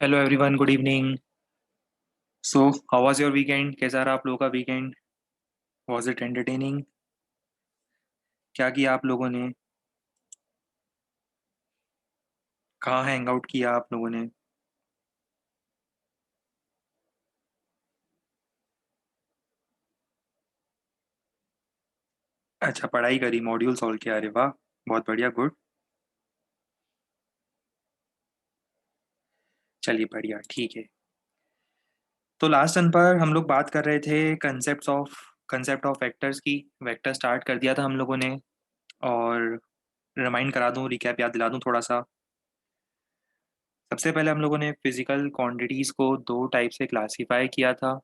Hello everyone, good evening. So how was your weekend? कैसा रहा आप लोगों का वीकेंड? Was it entertaining? क्या किया आप लोगों ने? कहाँ हैंग आउट किया आप लोगों ने? अच्छा, पढ़ाई करी, मॉड्यूल सॉल्व किया। अरे वाह, बहुत बढ़िया, गुड। चलिए बढ़िया, ठीक है। तो लास्ट टर्न पर हम लोग बात कर रहे थे कंसेप्ट ऑफ वेक्टर्स की। वेक्टर स्टार्ट कर दिया था हम लोगों ने। और रिमाइंड करा दूं, रिकैप याद दिला दूं थोड़ा सा। सबसे पहले हम लोगों ने फिजिकल क्वांटिटीज को दो टाइप से क्लासिफाई किया था।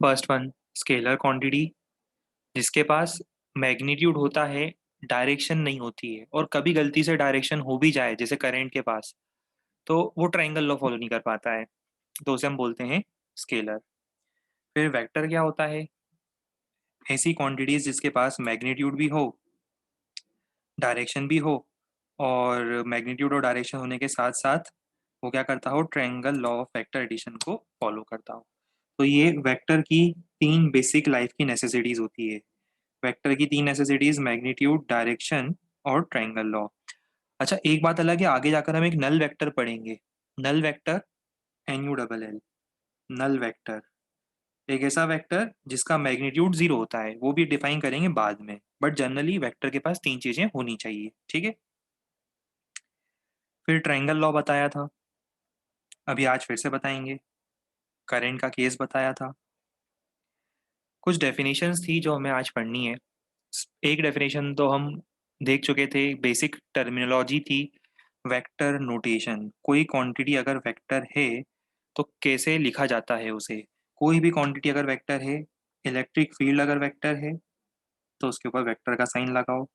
फर्स्ट वन, स्केलर क्वांटिटी, जिसके पास मैग्नीट्यूड होता है, डायरेक्शन नहीं होती है, और कभी गलती से डायरेक्शन हो भी जाए जैसे करंट के पास, तो वो ट्रायंगल लॉ फॉलो नहीं कर पाता है, तो उसे हम बोलते हैं स्केलर। फिर वेक्टर क्या होता है? ऐसी क्वांटिटीज जिसके पास मैग्नीट्यूड भी हो, डायरेक्शन भी हो, और मैग्नीट्यूड और डायरेक्शन होने के साथ साथ वो क्या करता हो, triangle law of vector addition को फॉलो करता हो। तो ये वेक्टर की तीन बेसिक लाइफ की नेसेसिटीज होती है। वेक्टर की तीन नेसेसिटीज: मैग्नीट्यूड, डायरेक्शन और ट्रायंगल लॉ। अच्छा, एक बात अलग है, आगे जाकर हम एक नल वेक्टर पढ़ेंगे। Null vector, NULL, null vector, एक ऐसा वेक्टर जिसका मैग्नीट्यूड जीरो होता है, वो भी डिफाइन करेंगे बाद में। बट जनरली वेक्टर के पास तीन चीजें होनी चाहिए, ठीक है। फिर ट्रायंगल लॉ बताया था, अभी आज फिर से बताएंगे। करंट का केस बताया था। कुछ डेफिनेशंस थी जो हमें आज पढ़नी है। एक डेफिनेशन तो हम देख चुके थे, बेसिक टर्मिनोलॉजी थी। वेक्टर नोटेशन, कोई क्वांटिटी अगर वेक्टर है तो कैसे लिखा जाता है उसे। कोई भी क्वांटिटी अगर वेक्टर है, इलेक्ट्रिक फील्ड अगर वेक्टर है तो उसके ऊपर वेक्टर का साइन लगाओ।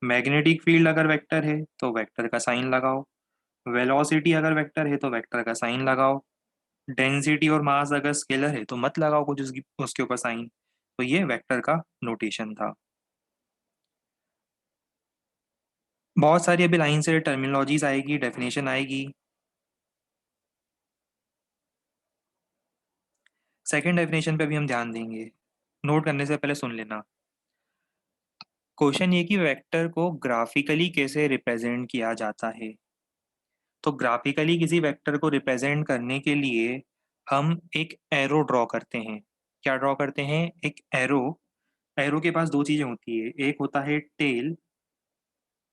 मैग्नेटिक फील्ड अगर वेक्टर है तो वेक्टर का साइन लगाओ। वेलोसिटी अगर वेक्टर है तो वेक्टर का साइन लगाओ। डेंसिटी और मास अगर स्केलर है तो मत लगाओ कुछ उसकी उसके ऊपर साइन। तो ये वेक्टर का नोटेशन था। बहुत सारी अभी लाइन से टर्मिनोलॉजीज आएगी, डेफिनेशन आएगी। सेकंड डेफिनेशन पे भी हम ध्यान देंगे। नोट करने से पहले सुन लेना। क्वेश्चन ये कि वेक्टर को ग्राफिकली कैसे रिप्रेजेंट किया जाता है। तो ग्राफिकली किसी वेक्टर को रिप्रेजेंट करने के लिए हम एक एरो ड्रॉ करते हैं। क्या ड्रॉ करते हैं? एक एरो। एरो के पास दो चीजें होती है, एक होता है टेल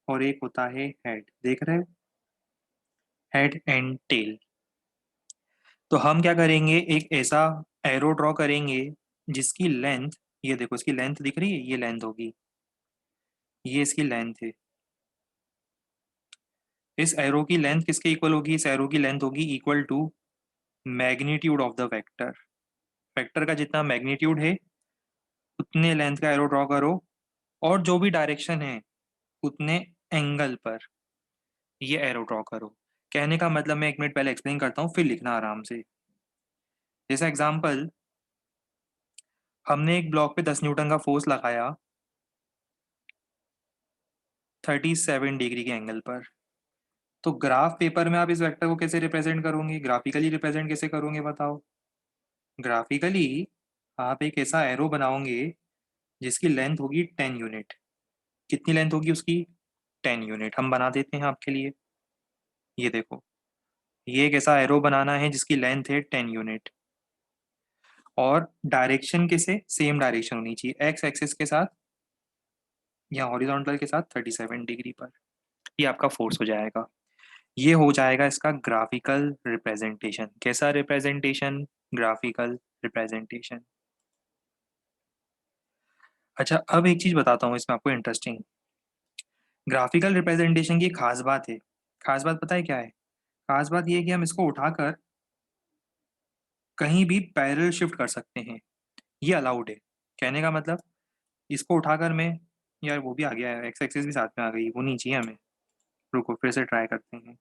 और एक होता है हेड। देख रहे हो? Head and tail. तो हम क्या करेंगे, एक ऐसा एरो ड्रॉ करेंगे जिसकी लेंथ, ये देखो इसकी लेंथ दिख रही है, ये लेंथ होगी, ये इसकी लेंथ है। इस एरो की लेंथ किसके इक्वल होगी? इस एरो की लेंथ होगी equal to magnitude of the vector. Vector का जितना मैग्नीट्यूड है उतने लेंथ का एरो ड्रॉ करो, और जो भी डायरेक्शन है उतने एंगल पर ये एरो ड्रॉ करो। कहने का मतलब, मैं एक मिनट पहले एक्सप्लेन करता हूँ, फिर लिखना आराम से। जैसा एग्जाम्पल, हमने एक ब्लॉक पे 10 न्यूटन का फोर्स लगाया 37 डिग्री के एंगल पर। तो ग्राफ पेपर में आप इस वेक्टर को कैसे रिप्रेजेंट करोगे, ग्राफिकली रिप्रेजेंट कैसे करोगे बताओ? ग्राफिकली आप एक ऐसा एरो बनाओगे जिसकी लेंथ होगी 10 यूनिट। कितनी लेंथ होगी उसकी? 10 यूनिट। हम बना देते हैं आपके लिए। ये देखो, ये एक ऐसा एरो बनाना है जिसकी लेंथ है 10 यूनिट। और डायरेक्शन कैसे? सेम डायरेक्शन होनी चाहिए, एक्स एक्सिस के साथ या हॉरिजॉन्टल के साथ 37 डिग्री पर। ये आपका फोर्स हो जाएगा। ये हो जाएगा इसका ग्राफिकल रिप्रेजेंटेशन। कैसा रिप्रेजेंटेशन? Graphical representation. अच्छा, अब एक चीज बताता हूँ इसमें आपको इंटरेस्टिंग। ग्राफिकल रिप्रेजेंटेशन की एक खास बात है। खास बात पता है क्या है? खास बात ये है कि हम इसको उठाकर कहीं भी पैरेलल शिफ्ट कर सकते हैं। ये अलाउड है। कहने का मतलब, इसको उठाकर मैं, यार वो भी आ गया है, एक्स एक्सिस भी साथ में आ गई, वो नहीं चाहिए हमें। रुको फिर से ट्राई करते हैं।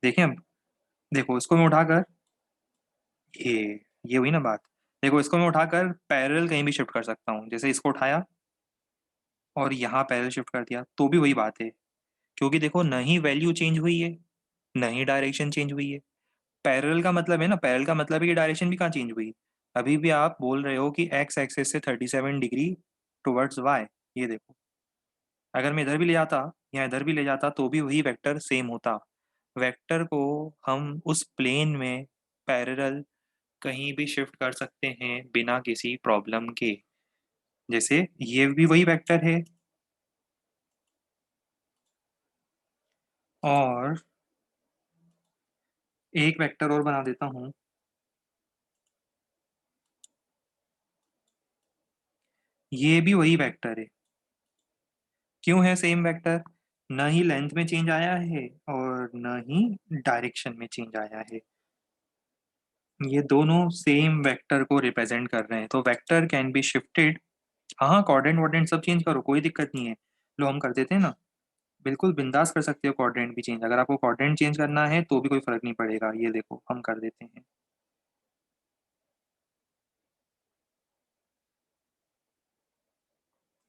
देखें अब, देखो इसको मैं उठाकर, ये हुई ना बात। देखो इसको मैं उठाकर पैरेलल कहीं भी शिफ्ट कर सकता हूँ, जैसे इसको उठाया और यहाँ पैरेलल शिफ्ट कर दिया, तो भी वही बात है। क्योंकि देखो न ही वैल्यू चेंज हुई है, न ही डायरेक्शन चेंज हुई है। पैरेलल का मतलब है ना, पैरेलल का मतलब है कि डायरेक्शन भी कहाँ चेंज हुई। अभी भी आप बोल रहे हो कि एक्स एक्सेस से 37 डिग्री टुवर्ड्स वाई। ये देखो, अगर मैं इधर भी ले जाता या इधर भी ले जाता तो भी वही वेक्टर सेम होता। वेक्टर को हम उस प्लेन में पैरेलल कहीं भी शिफ्ट कर सकते हैं बिना किसी प्रॉब्लम के। जैसे ये भी वही वेक्टर है, और एक वेक्टर और बना देता हूँ। ये भी वही वेक्टर है। क्यों है सेम वेक्टर? न ही लेंथ में चेंज आया है और न ही डायरेक्शन में चेंज आया है। ये दोनों सेम वेक्टर को रिप्रेजेंट कर रहे हैं, तो वेक्टर कैन बी शिफ्टेड। हाँ, कोऑर्डिनेट वॉर्डिनेट सब चेंज करो, कोई दिक्कत नहीं है। लो हम कर देते हैं ना, बिल्कुल बिंदास कर सकते हो कोऑर्डिनेट भी चेंज। अगर आपको कोऑर्डिनेट चेंज करना है तो भी कोई फर्क नहीं पड़ेगा। ये देखो हम कर देते हैं।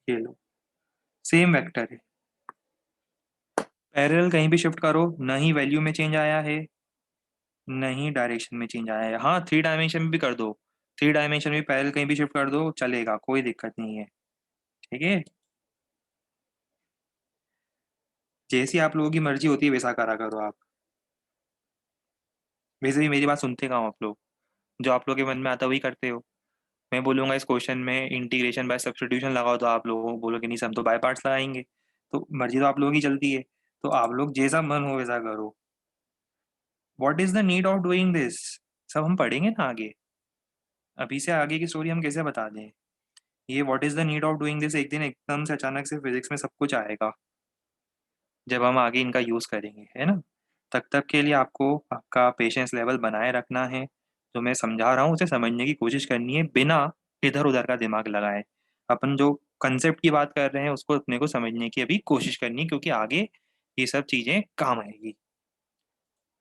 ये लो, सेम वेक्टर है। पैरेलल कहीं भी शिफ्ट करो, न ही वैल्यू में चेंज आया है, न ही डायरेक्शन में चेंज आया है। हाँ, 3 डायमेंशन में भी कर दो, 3 डायमेंशन में पैरेलल कहीं भी शिफ्ट कर दो, चलेगा, कोई दिक्कत नहीं है। ठीक है, जैसी आप लोगों की मर्जी होती है वैसा करा करो आप। वैसे भी मेरी बात सुनते कहाँ हो आप लोग? जो आप लोग के मन में आता वही करते हो। मैं बोलूंगा इस क्वेश्चन में इंटीग्रेशन बाय सब्स्टिट्यूशन लगाओ, तो आप लोग बोलोगे नहीं सर हम तो बाय पार्ट्स लगाएंगे। तो मर्जी तो आप लोगों की चलती है, तो आप लोग जैसा मन हो वैसा करो। What is the need of doing this? सब हम पढ़ेंगे ना आगे। अभी से आगे की स्टोरी हम कैसे बता दें? ये what is the need of doing this एक दिन एकदम से अचानक से फिजिक्स में सब कुछ आएगा, जब हम आगे इनका यूज करेंगे, है ना। तब तक के लिए आपको आपका पेशेंस लेवल बनाए रखना है। जो मैं समझा रहा हूँ उसे समझने की कोशिश करनी है बिना इधर उधर का दिमाग लगाए। अपन जो कंसेप्ट की बात कर रहे हैं उसको अपने को समझने की अभी कोशिश करनी है, क्योंकि आगे ये सब चीजें काम आएगी।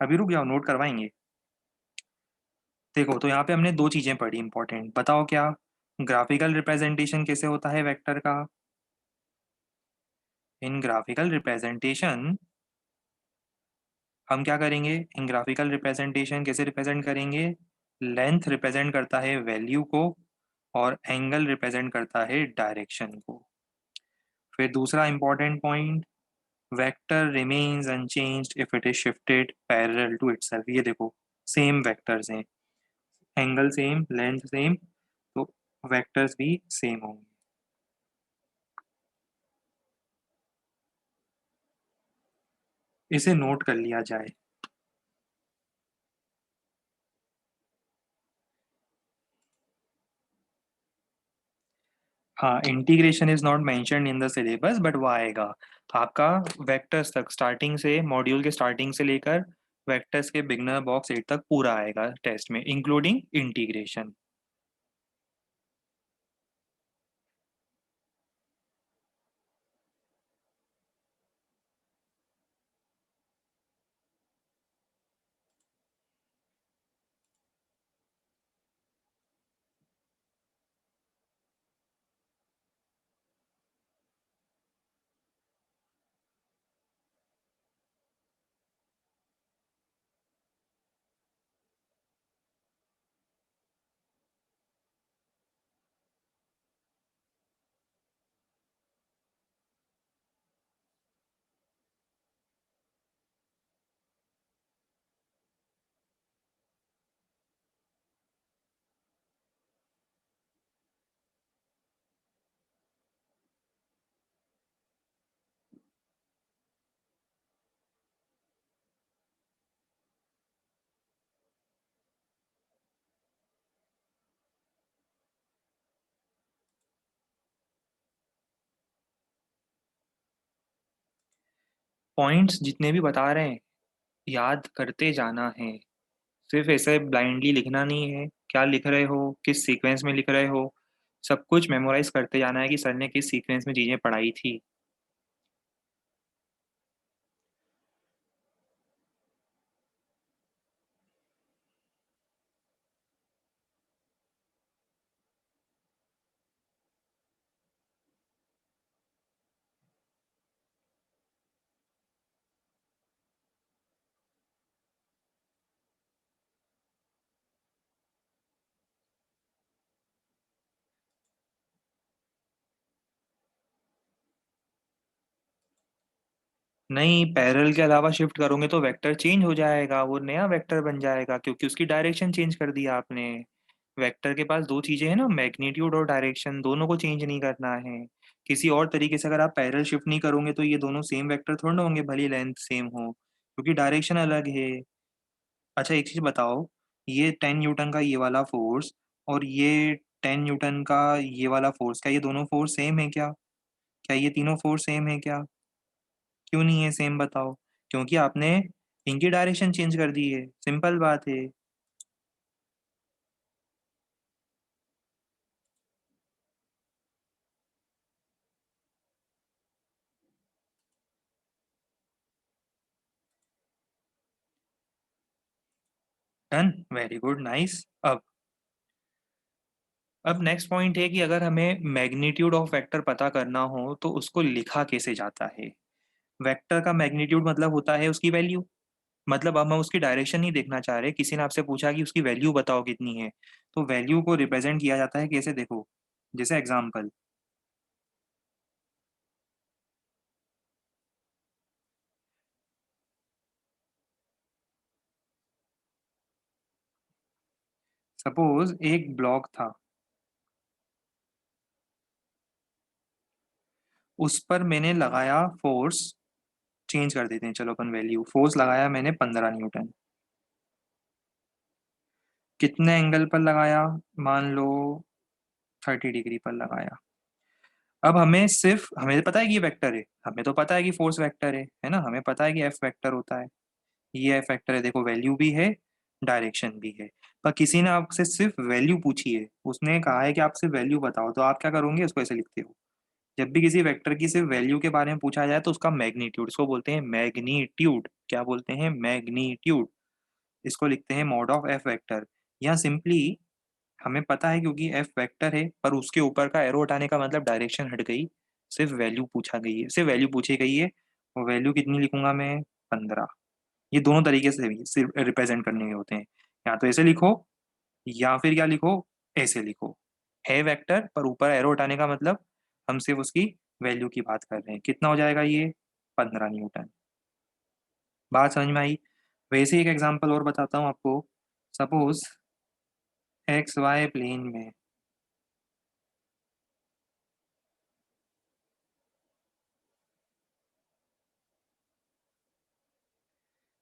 अभी रुक जाओ, नोट करवाएंगे। देखो, तो यहाँ पे हमने दो चीजें पढ़ी इंपॉर्टेंट, बताओ क्या? ग्राफिकल रिप्रेजेंटेशन कैसे होता है वेक्टर का? इन ग्राफिकल रिप्रेजेंटेशन हम क्या करेंगे? इन ग्राफिकल रिप्रेजेंटेशन कैसे रिप्रेजेंट करेंगे? लेंथ रिप्रेजेंट करता है वैल्यू को, और एंगल रिप्रेजेंट करता है डायरेक्शन को। फिर दूसरा important point, vector remains unchanged if it is shifted parallel to itself. ये देखो, सेम वेक्टर्स हैं, एंगल सेम, लेंथ सेम, तो वेक्टर्स भी सेम होंगे। इसे नोट कर लिया जाए। हाँ, integration is not mentioned in the syllabus, but वो आएगा आपका वेक्टर्स तक, स्टार्टिंग से मॉड्यूल के स्टार्टिंग से लेकर वेक्टर्स के बिगनर बॉक्स 8 तक पूरा आएगा टेस्ट में, इंक्लूडिंग इंटीग्रेशन। पॉइंट्स जितने भी बता रहे हैं याद करते जाना है। सिर्फ ऐसे ब्लाइंडली लिखना नहीं है, क्या लिख रहे हो, किस सीक्वेंस में लिख रहे हो, सब कुछ मेमोराइज करते जाना है कि सर ने किस सीक्वेंस में चीजें पढ़ाई थी। नहीं, पैरेलल के अलावा शिफ्ट करोगे तो वेक्टर चेंज हो जाएगा, वो नया वेक्टर बन जाएगा क्योंकि उसकी डायरेक्शन चेंज कर दिया आपने। वेक्टर के पास दो चीजें हैं ना, मैग्नीट्यूड और डायरेक्शन, दोनों को चेंज नहीं करना है। किसी और तरीके से अगर आप पैरेलल शिफ्ट नहीं करोगे तो ये दोनों सेम वेक्टर थोड़ा ना होंगे, भले लेंथ सेम हो, क्योंकि डायरेक्शन अलग है। अच्छा एक चीज बताओ, ये 10 न्यूटन का ये वाला फोर्स और ये 10 न्यूटन का ये वाला फोर्स, क्या ये दोनों फोर्स सेम है क्या? क्या ये तीनों फोर्स सेम है क्या? क्यों नहीं है सेम बताओ? क्योंकि आपने इनकी डायरेक्शन चेंज कर दी है, सिंपल बात है। Done, very good, nice. अब नेक्स्ट पॉइंट है कि अगर हमें मैग्नीट्यूड ऑफ वेक्टर पता करना हो तो उसको लिखा कैसे जाता है। वेक्टर का मैग्नीट्यूड मतलब होता है उसकी वैल्यू। मतलब अब हम उसकी डायरेक्शन नहीं देखना चाह रहे, किसी ने आपसे पूछा कि उसकी वैल्यू बताओ कितनी है, तो वैल्यू को रिप्रेजेंट किया जाता है कैसे, देखो। जैसे एग्जांपल, सपोज एक ब्लॉक था, उस पर मैंने लगाया फोर्स, चेंज कर देते हैं चलो अपन वैल्यू, फोर्स लगाया मैंने 15 न्यूटन। कितने एंगल पर लगाया? मान लो 30 डिग्री पर लगाया। अब हमें सिर्फ, हमें पता है कि ये वेक्टर है, हमें तो पता है कि फोर्स वेक्टर है ना, हमें पता है कि एफ वेक्टर होता है। ये एफ वेक्टर है, देखो वैल्यू भी है, डायरेक्शन भी है। पर किसी ने आपसे सिर्फ वैल्यू पूछी है, उसने कहा है कि आप सिर्फ वैल्यू बताओ, तो आप क्या करोगे, उसको ऐसे लिखते हो। जब भी किसी वेक्टर की सिर्फ वैल्यू के बारे में पूछा जाए तो उसका मैग्नीट्यूड, इसको बोलते हैं मैग्नीट्यूड, क्या बोलते हैं, मैग्नीट्यूड। इसको लिखते हैं मॉड ऑफ एफ वेक्टर। या सिंपली हमें पता है क्योंकि एफ वेक्टर है, पर उसके ऊपर का एरो हटाने का मतलब डायरेक्शन हट गई, सिर्फ वैल्यू पूछा गई है, सिर्फ वैल्यू पूछी गई है। वो वैल्यू कितनी लिखूंगा मैं, 15। ये दोनों तरीके से सिर्फ रिप्रेजेंट करने के होते हैं, या तो ऐसे लिखो, या फिर क्या लिखो, ऐसे लिखो। है वेक्टर पर ऊपर एरो हटाने का मतलब हम सिर्फ उसकी वैल्यू की बात कर रहे हैं, कितना हो जाएगा ये, 15 न्यूटन। बात समझ में आई? वैसे ही एक एग्जांपल और बताता हूँ आपको। सपोज एक्स वाई प्लेन में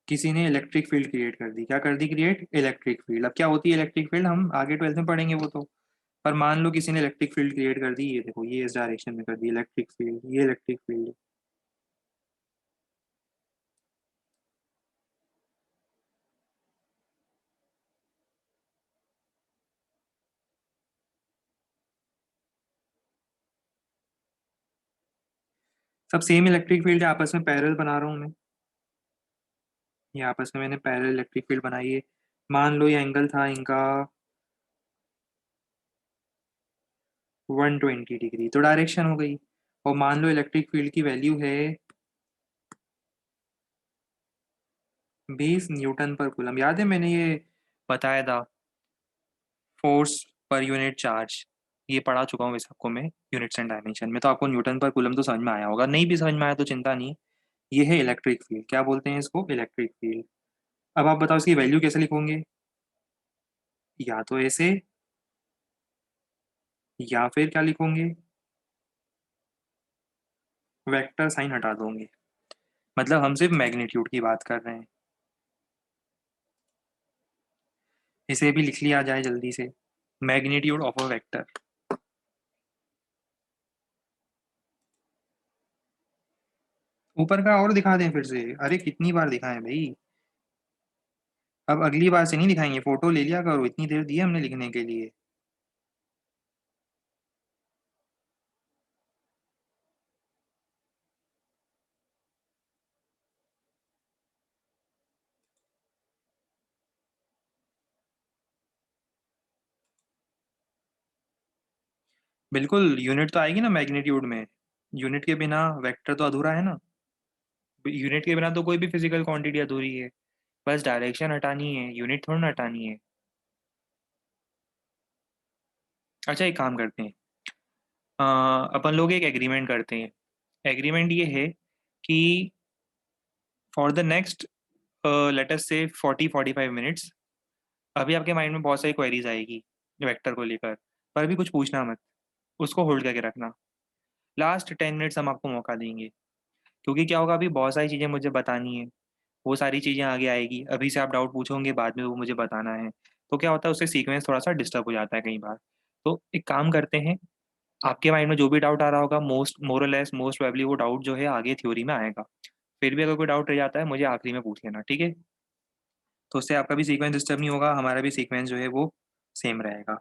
किसी ने इलेक्ट्रिक फील्ड क्रिएट कर दी, क्या कर दी क्रिएट, इलेक्ट्रिक फील्ड। अब क्या होती है इलेक्ट्रिक फील्ड, हम आगे 12th में पढ़ेंगे वो तो। पर मान लो किसी ने इलेक्ट्रिक फील्ड क्रिएट कर दी, ये देखो ये इस डायरेक्शन में कर दी इलेक्ट्रिक फील्ड, ये इलेक्ट्रिक फील्ड। सब सेम इलेक्ट्रिक फील्ड है, आपस में पैरेलल बना रहा हूँ मैं। ये आपस में मैंने पैरेलल इलेक्ट्रिक फील्ड बनाई है। मान लो ये एंगल था इनका 120 डिग्री, तो डायरेक्शन हो गई। और मान लो इलेक्ट्रिक फील्ड की वैल्यू है 20 न्यूटन पर कूलम। याद है मैंने ये बताया था, फोर्स पर यूनिट चार्ज, ये पढ़ा चुका हूँ वैसे आपको मैं, यूनिट्स एंड डायमेंशन में, तो आपको न्यूटन पर कूलम तो समझ में आया होगा, नहीं भी समझ में आया तो चिंता नहीं। ये है इलेक्ट्रिक फील्ड, क्या बोलते हैं इसको, इलेक्ट्रिक फील्ड। अब आप बताओ इसकी वैल्यू कैसे लिखोगे, या तो ऐसे, या फिर क्या लिखोगे, वेक्टर साइन हटा दोगे। मतलब हम सिर्फ मैग्नीट्यूड की बात कर रहे हैं। इसे भी लिख लिया जाए जल्दी से, मैग्नीट्यूड ऑफ अ वेक्टर। ऊपर का और दिखा दें फिर से, अरे कितनी बार दिखाएं भाई। अब अगली बार से नहीं दिखाएंगे, फोटो ले लिया करो, इतनी देर दी है हमने लिखने के लिए। बिल्कुल, यूनिट तो आएगी ना मैग्नीट्यूड में। यूनिट के बिना वेक्टर तो अधूरा है ना। यूनिट के बिना तो कोई भी फिजिकल क्वांटिटी अधूरी है। बस डायरेक्शन हटानी है, यूनिट थोड़ा ना हटानी है। अच्छा एक काम करते हैं, अपन लोग एक एग्रीमेंट करते हैं। एग्रीमेंट ये है कि for the next let us से 40-45 मिनट्स अभी आपके माइंड में बहुत सारी क्वेरीज आएगी वेक्टर को लेकर, पर अभी कुछ पूछना मत, उसको होल्ड करके रखना। लास्ट 10 मिनट्स हम आपको मौका देंगे, क्योंकि क्या होगा, अभी बहुत सारी चीज़ें मुझे बतानी है, वो सारी चीज़ें आगे आएगी, अभी से आप डाउट पूछोगे बाद में वो मुझे बताना है, तो क्या होता है उससे सीक्वेंस थोड़ा सा डिस्टर्ब हो जाता है कई बार। तो एक काम करते हैं, आपके माइंड में जो भी डाउट आ रहा होगा, मोस्ट मोरलेस मोस्ट प्रोबेबली वो डाउट जो है आगे थ्योरी में आएगा। फिर भी अगर कोई डाउट रह जाता है मुझे आखिरी में पूछ लेना, ठीक है? तो उससे आपका भी सीक्वेंस डिस्टर्ब नहीं होगा, हमारा भी सीक्वेंस जो है वो सेम रहेगा।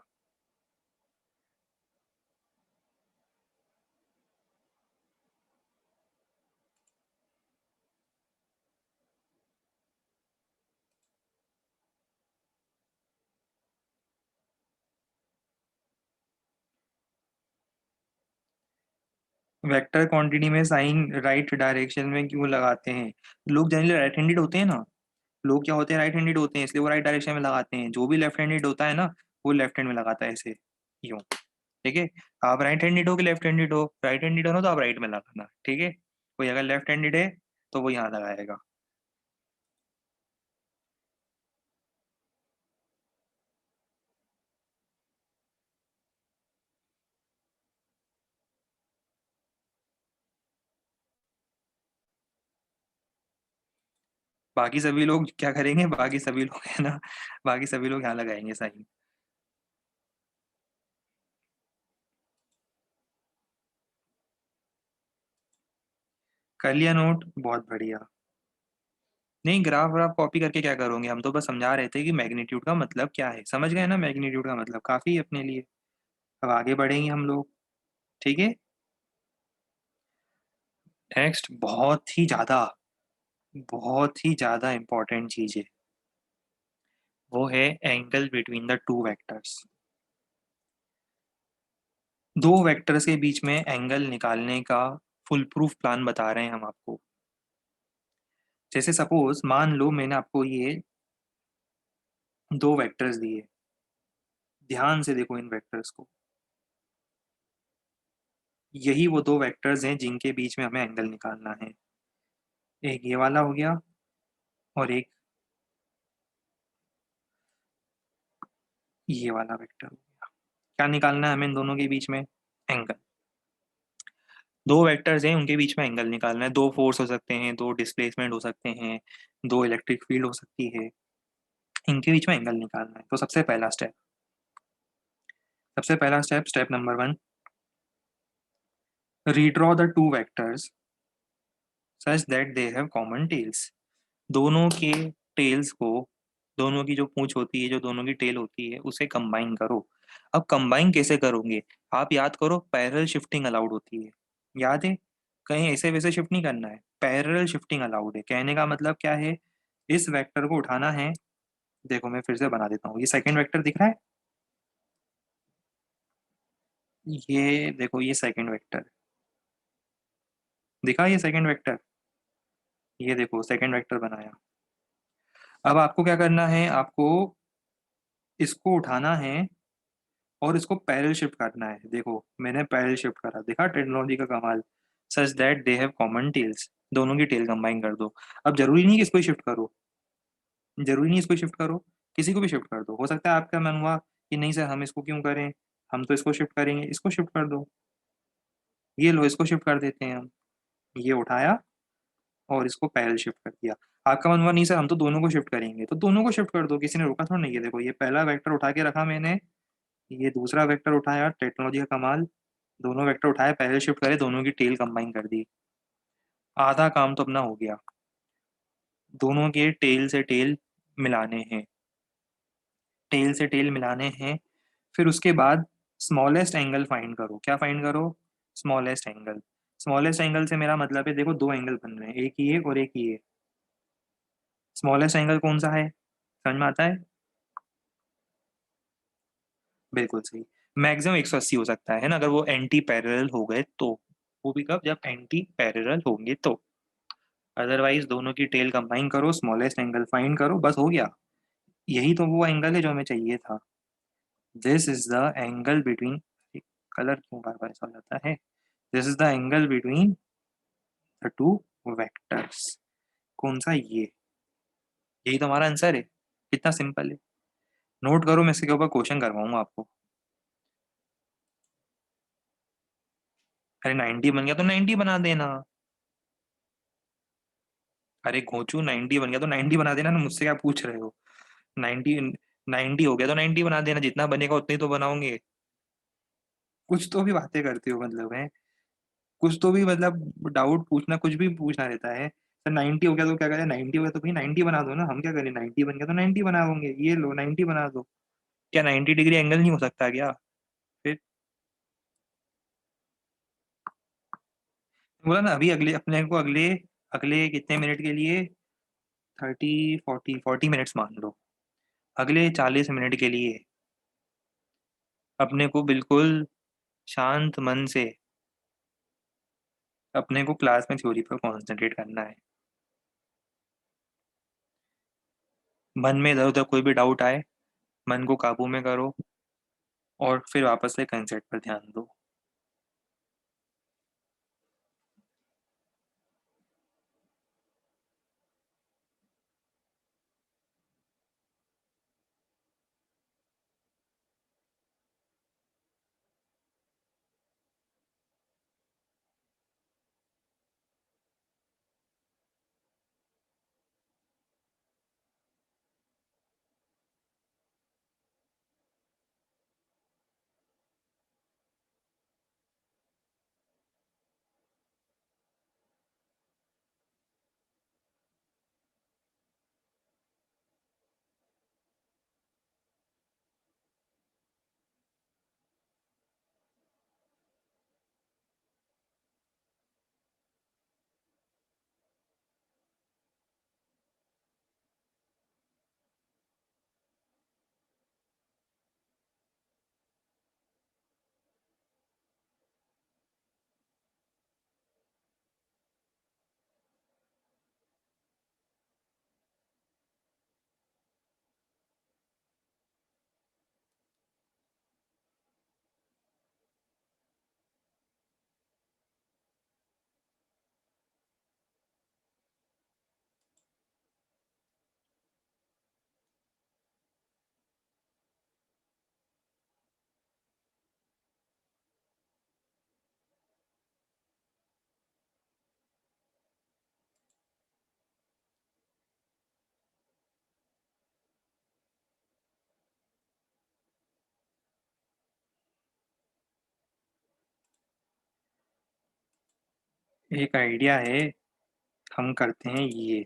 वेक्टर क्वांटिटी में साइन राइट डायरेक्शन में क्यों लगाते हैं? लोग जनरली राइट हैंडेड होते हैं ना, लोग क्या होते हैं, राइट हैंडेड होते हैं, इसलिए वो राइट डायरेक्शन में लगाते हैं। जो भी लेफ्ट हैंडेड होता है ना, वो लेफ्ट हैंड में लगाता है ऐसे, यूं। ठीक है? आप राइट हैंडेड हो कि लेफ्ट हैंडेड हो, राइट हैंडेड हो ना तो आप राइट में लगाना, ठीक है? कोई अगर लेफ्ट हैंडेड है तो वो यहाँ लगाएगा। बाकी सभी लोग क्या करेंगे, बाकी सभी लोग है ना, बाकी सभी लोग यहाँ लगाएंगे साइन। कर लिया नोट, बहुत बढ़िया। नहीं, ग्राफ व्राफ कॉपी करके क्या करोगे, हम तो बस समझा रहे थे कि मैग्नीट्यूड का मतलब क्या है, समझ गए ना? मैग्नीट्यूड का मतलब काफी है अपने लिए। अब आगे बढ़ेंगे हम लोग, ठीक है? नेक्स्ट बहुत ही ज्यादा इंपॉर्टेंट चीज है, वो है angle between the two vectors. दो वेक्टर्स के बीच में एंगल निकालने का फुल प्रूफ प्लान बता रहे हैं हम आपको। जैसे सपोज मान लो मैंने आपको ये दो वेक्टर्स दिए, ध्यान से देखो इन वेक्टर्स को। यही वो दो वेक्टर्स हैं जिनके बीच में हमें एंगल निकालना है। एक ये वाला हो गया, और एक ये वाला वेक्टर हो गया। क्या निकालना है हमें इन दोनों के बीच में? एंगल। दो वेक्टर्स हैं, उनके बीच में एंगल निकालना है। दो फोर्स हो सकते हैं, दो डिस्प्लेसमेंट हो सकते हैं, दो इलेक्ट्रिक फील्ड हो सकती है, इनके बीच में एंगल निकालना है। तो सबसे पहला step, step number 1, redraw the two vectors such that they have common tails. दोनों के टेल्स को, दोनों की जो पूंछ होती है, जो दोनों की टेल होती है, उसे कंबाइन करो। अब कंबाइन कैसे करोगे? आप याद करो, पैरेलल शिफ्टिंग अलाउड होती है, याद है? कहीं ऐसे वैसे शिफ्ट नहीं करना है, पैरेलल शिफ्टिंग अलाउड है। कहने का मतलब क्या है, इस वेक्टर को उठाना है। देखो मैं फिर से बना देता हूँ, ये सेकंड वेक्टर दिख रहा है, ये देखो ये सेकंड वेक्टर दिखा, ये सेकंड वेक्टर, ये देखो सेकंड वेक्टर बनाया। अब आपको क्या करना है, आपको इसको उठाना है और इसको पैरेलल शिफ्ट करना है। देखो मैंने पैरेलल शिफ्ट करा, देखा टेक्नोलॉजी का कमाल। Such that they have common tails, दोनों की टेल कंबाइन कर दो। अब जरूरी नहीं कि इसको शिफ्ट करो, जरूरी नहीं इसको शिफ्ट करो, किसी को भी शिफ्ट कर दो। हो सकता है आपका मन हुआ कि नहीं सर हम इसको क्यों करें, हम तो इसको शिफ्ट करेंगे, इसको शिफ्ट कर दो। ये लो, इसको शिफ्ट कर देते हैं हम। ये उठाया और इसको पैरेलल शिफ्ट कर दिया। आपका मन हुआ नहीं सर हम तो दोनों को शिफ्ट करेंगे, तो दोनों को शिफ्ट कर दो, किसी ने रोका थोड़ा नहीं है। देखो ये पहला वेक्टर उठा के रखा मैंने, ये दूसरा वेक्टर उठाया, टेक्नोलॉजी का कमाल। दोनों वेक्टर उठाए, पहले शिफ्ट करे, दोनों की टेल कंबाइन कर दी। आधा काम तो अपना हो गया। दोनों के टेल से टेल मिलाने हैं, टेल से टेल मिलाने हैं। फिर उसके बाद स्मॉलेस्ट एंगल फाइंड करो। क्या फाइंड करो? Smallest angle. स्मॉलेस्ट एंगल से मेरा मतलब है, देखो दो एंगल बन रहे हैं, एक ये और एक ये। स्मॉलेस्ट एंगल कौन सा है, समझ में आता है? बिल्कुल सही। मैक्सिमम 180 हो सकता है ना, अगर वो एंटी पैरेलल हो गए तो। वो भी कब, जब एंटी पैरेलल होंगे तो। अदरवाइज दोनों की टेल कंबाइन करो, स्मॉलेस्ट एंगल फाइंड करो, बस हो गया। यही तो वो एंगल है जो हमें चाहिए था। This is the angle between, colour क्यों बार बार ऐसा हो जाता है, this is the angle between the two vectors. कौन सा? ये यही तो हमारा आंसर है। कितना सिंपल है। नोट करो, मैं इसके ऊपर क्वेश्चन करवाऊंगा आपको। अरे 90 बन गया तो 90 बना देना। अरे घोचू, 90 बन गया तो 90 बना देना ना, मुझसे क्या पूछ रहे हो? 90, 90 हो गया तो 90 बना देना, जितना बनेगा उतने ही तो बनाओगे। कुछ तो भी बातें करते हो मतलब है। कुछ तो भी मतलब डाउट पूछना, कुछ भी पूछना रहता है। सर 90 हो गया तो क्या करें? 90 हो गया तो भाई 90 बना दो ना, हम क्या करें? 90 बन गया तो 90 बना दोगे, ये लो 90 बना दो। क्या 90 डिग्री एंगल नहीं हो सकता क्या? फिर बोला ना अभी, अगले अपने को अगले अगले कितने मिनट के लिए? 40 मिनट्स मान लो। अगले 40 मिनट के लिए अपने को बिल्कुल शांत मन से अपने को क्लास में थ्योरी पर कॉन्सेंट्रेट करना है। मन में इधर उधर कोई भी डाउट आए, मन को काबू में करो, और फिर वापस से कंसेप्ट पर ध्यान दो। एक आइडिया है, हम करते हैं ये।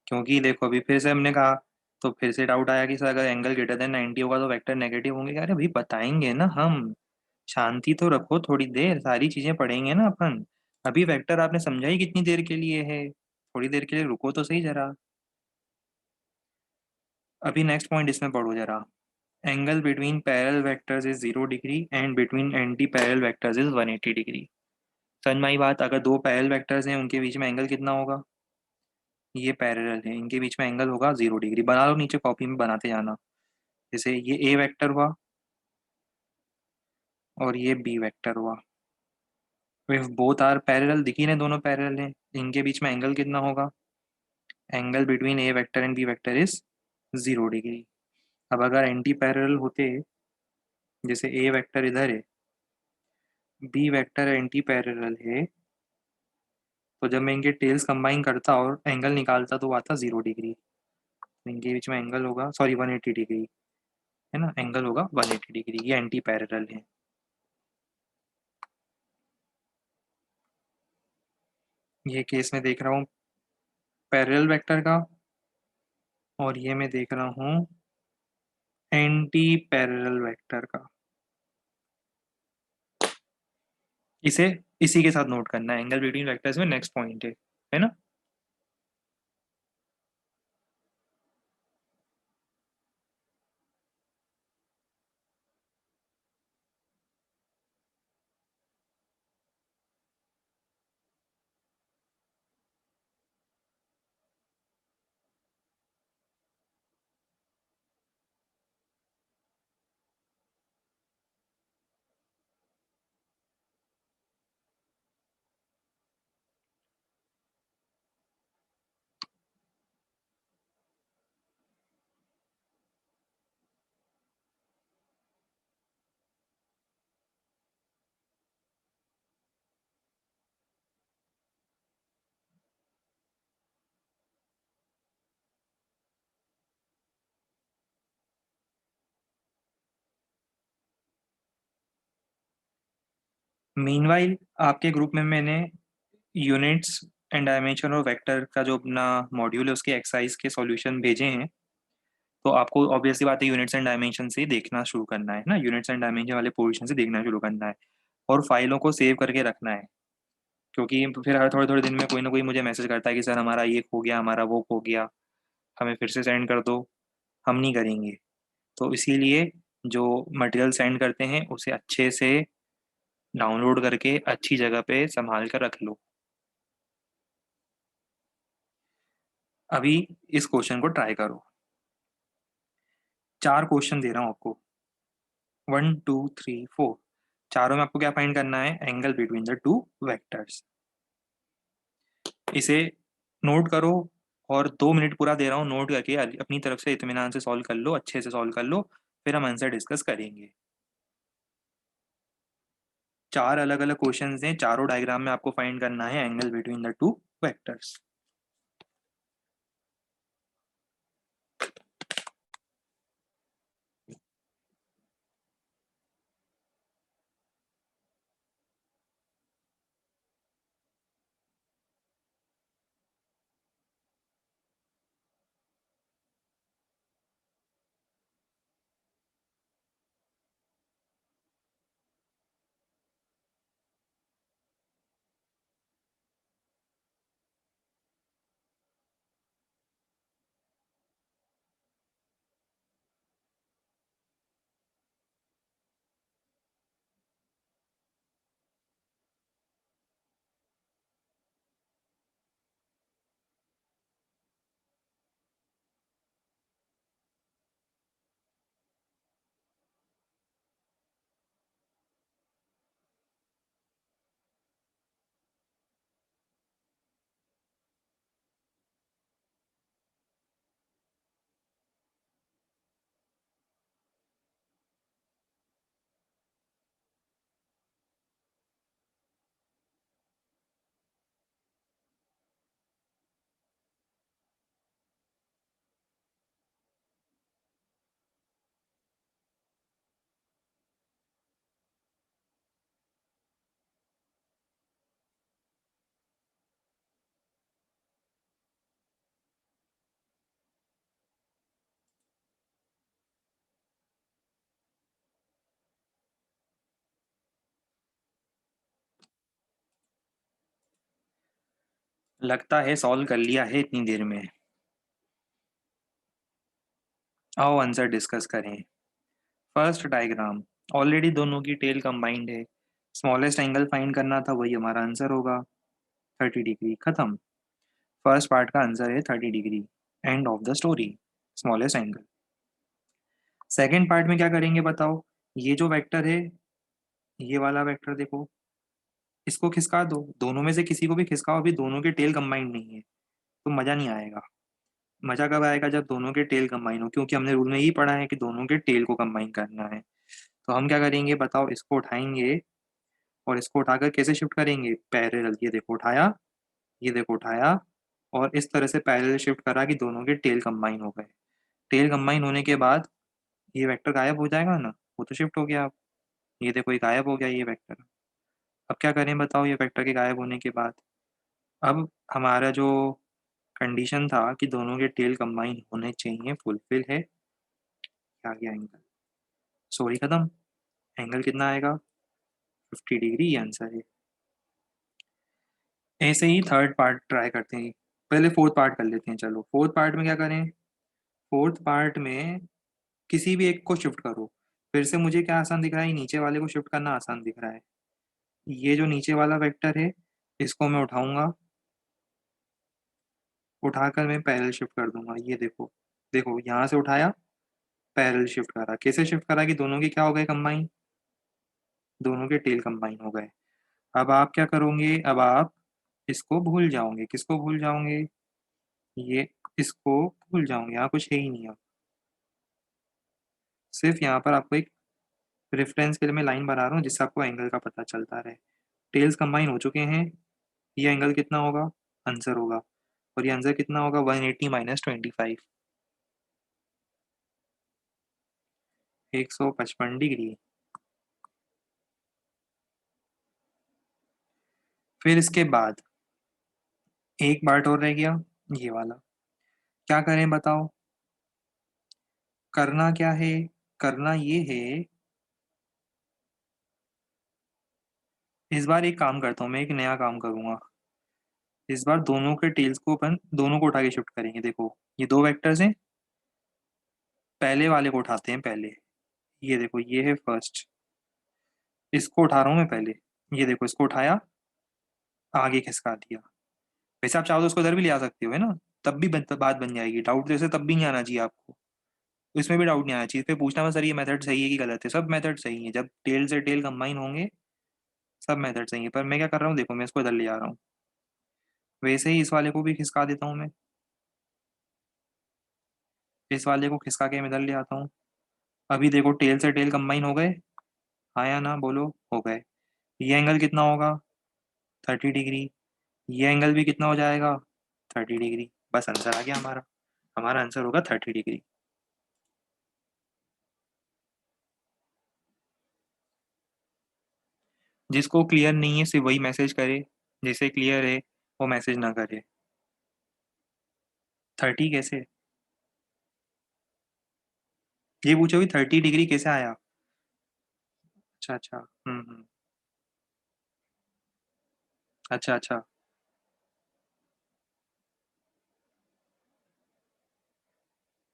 क्योंकि देखो अभी फिर से हमने कहा, तो फिर से डाउट आया कि सर अगर एंगल ग्रेटर देन 90 होगा तो वेक्टर नेगेटिव होंगे। अरे भाई बताएंगे ना हम। शांति तो रखो थोड़ी देर, सारी चीजें पढ़ेंगे ना अपन। अभी वेक्टर आपने समझा ही कितनी देर के लिए है, थोड़ी देर के लिए रुको तो सही जरा। अभी नेक्स्ट पॉइंट इसमें पढ़ो जरा। Angle between parallel vectors is 0 degree and between anti parallel vectors is 180 degree. समझ में आई बात? अगर दो पैरेलल वेक्टर्स हैं उनके बीच में एंगल कितना होगा? ये पैरेलल है, इनके बीच में एंगल होगा 0 डिग्री। बना लो, नीचे कॉपी में बनाते जाना। जैसे ये ए वेक्टर हुआ और ये बी वेक्टर हुआ। इफ बोथ आर पैरेलल, दिखी ने दोनों पैरेलल हैं, इनके बीच में एंगल कितना होगा? Angle between A vector and B vector is 0 degree. अब अगर एंटी पैरेलल होते, जैसे ए वेक्टर इधर है, बी वेक्टर एंटी पैरेलल है, तो जब मैं इनके टेल्स कंबाइन करता और एंगल निकालता तो वो आता 0 डिग्री। तो इनके बीच में एंगल होगा, सॉरी 180 डिग्री, है ना, एंगल होगा 180 डिग्री। ये एंटी पैरेलल है। ये केस में देख रहा हूँ पैरेलल वेक्टर का, और ये मैं देख रहा हूँ एंटी पैरेलल वेक्टर का। इसे इसी के साथ नोट करना है, एंगल बिटवीन वेक्टर्स में नेक्स्ट पॉइंट है ना। मीनवाइल आपके ग्रुप में मैंने यूनिट्स एंड डायमेंशन और वेक्टर का जो अपना मॉड्यूल है उसके एक्सरसाइज के सॉल्यूशन भेजे हैं। तो आपको ऑब्वियसली बात है यूनिट्स एंड डायमेंशन से देखना शुरू करना है ना, यूनिट्स एंड डायमेंशन वाले पोजीशन से देखना शुरू करना है और फाइलों को सेव करके रखना है। क्योंकि फिर हर थोड़े थोड़े दिन में कोई ना कोई मुझे मैसेज करता है कि सर हमारा ये खो गया, हमारा वो खो गया, हमें फिर से सेंड कर दो। हम नहीं करेंगे। तो इसीलिए जो मटेरियल सेंड करते हैं उसे अच्छे से डाउनलोड करके अच्छी जगह पे संभाल कर रख लो। अभी इस क्वेश्चन को ट्राई करो। 4 क्वेश्चन दे रहा हूँ आपको, 1 2 3 4। चारों में आपको क्या फाइंड करना है? Angle between the two vectors. इसे नोट करो और 2 मिनट पूरा दे रहा हूँ, नोट करके अपनी तरफ से इत्मीनान से सॉल्व कर लो, अच्छे से सॉल्व कर लो, फिर हम आंसर डिस्कस करेंगे। 4 अलग अलग क्वेश्चन हैं, चारों डायग्राम में आपको फाइंड करना है angle between the two vectors. लगता है सॉल्व कर लिया है इतनी देर में। आओ आंसर डिस्कस करें। फर्स्ट डायग्राम, ऑलरेडी दोनों की टेल कंबाइंड है, स्मॉलेस्ट एंगल फाइंड करना था, वही हमारा आंसर होगा। 30 डिग्री, खत्म। फर्स्ट पार्ट का आंसर है 30 degree. End of the story, smallest angle. Second part में क्या करेंगे बताओ? ये जो वेक्टर है, ये वाला वेक्टर देखो, इसको खिसका दो, दोनों में से किसी को भी खिसकाओ, अभी दोनों के टेल कंबाइंड नहीं है तो मजा नहीं आएगा। मजा कब आएगा? जब दोनों के टेल कंबाइन हो, क्योंकि हमने रूल में ही पढ़ा है कि दोनों के टेल को कंबाइन करना है। तो हम क्या करेंगे बताओ? इसको उठाएंगे और इसको उठाकर कैसे शिफ्ट करेंगे? पैरेलल। ये देखो उठाया, ये देखो उठाया, और इस तरह से पैरेलल शिफ्ट करा कि दोनों के टेल कंबाइन हो गए। टेल कंबाइन होने के बाद ये वेक्टर गायब हो जाएगा ना, वो तो शिफ्ट हो गया। अब ये देखो ये गायब हो गया ये वेक्टर। अब क्या करें बताओ ये वेक्टर के गायब होने के बाद? अब हमारा जो कंडीशन था कि दोनों के टेल कंबाइन होने चाहिए, फुलफिल है। क्या गया एंगल? सॉरी, खत्म। एंगल कितना आएगा? 50 डिग्री आंसर है। ऐसे ही थर्ड पार्ट ट्राई करते हैं। पहले फोर्थ पार्ट कर लेते हैं। चलो फोर्थ पार्ट में क्या करें? फोर्थ पार्ट में किसी भी एक को शिफ्ट करो। फिर से मुझे क्या आसान दिख रहा है? नीचे वाले को शिफ्ट करना आसान दिख रहा है। ये जो नीचे वाला वेक्टर है, इसको मैं उठाऊंगा, उठाकर मैं पैरेलल शिफ्ट कर दूंगा। ये देखो, देखो यहाँ से उठाया, पैरेलल शिफ्ट करा। कैसे शिफ्ट करा कि दोनों के क्या हो गए कंबाइन? दोनों के टेल कंबाइन हो गए। अब आप क्या करोगे? अब आप इसको भूल जाओगे। किसको भूल जाओगे? ये, इसको भूल जाओगे। यहाँ कुछ है ही नहीं। अब सिर्फ यहाँ पर आपको एक रेफरेंस के लिए मैं लाइन बना रहा हूँ जिससे आपको एंगल का पता चलता रहे। टेल्स कंबाइन हो चुके हैं। ये एंगल कितना होगा? आंसर होगा। और ये आंसर कितना होगा? 180 माइनस 25, 155 डिग्री। फिर इसके बाद एक पार्ट और रह गया, ये वाला। क्या करें बताओ? करना क्या है? करना ये है, इस बार एक काम करता हूँ, मैं एक नया काम करूंगा। इस बार दोनों के टेल्स को अपन दोनों को उठा के शिफ्ट करेंगे। देखो ये दो वेक्टर्स हैं, पहले वाले को उठाते हैं पहले। ये देखो ये है फर्स्ट, इसको उठा रहा हूँ मैं पहले। ये देखो इसको उठाया, आगे खिसका दिया। वैसे आप चाहो तो उसको इधर भी ले आ सकते हो, है ना? तब भी बात बन जाएगी। डाउट जैसे तब भी नहीं आना चाहिए आपको, इसमें भी डाउट नहीं आना चाहिए। फिर पूछना मत सर ये मेथड सही है कि गलत है। सब मेथड सही है, जब टेल से टेल कंबाइन होंगे सब मेथड सही है। पर मैं क्या कर रहा हूँ, देखो मैं इसको इधर ले आ रहा हूँ। वैसे ही इस वाले को भी खिसका देता हूँ मैं, इस वाले को खिसका के मैं इधर ले आता हूँ। अभी देखो टेल से टेल कंबाइन हो गए, हाँ या ना बोलो? हो गए। ये एंगल कितना होगा? 30 डिग्री। ये एंगल भी कितना हो जाएगा? 30 डिग्री। बस आंसर आ गया हमारा। हमारा आंसर होगा 30 डिग्री। जिसको क्लियर नहीं है सिर्फ वही मैसेज करे, जिसे क्लियर है वो मैसेज ना करे। 30 कैसे? ये पूछो भी 30 डिग्री कैसे आया? अच्छा अच्छा, अच्छा अच्छा।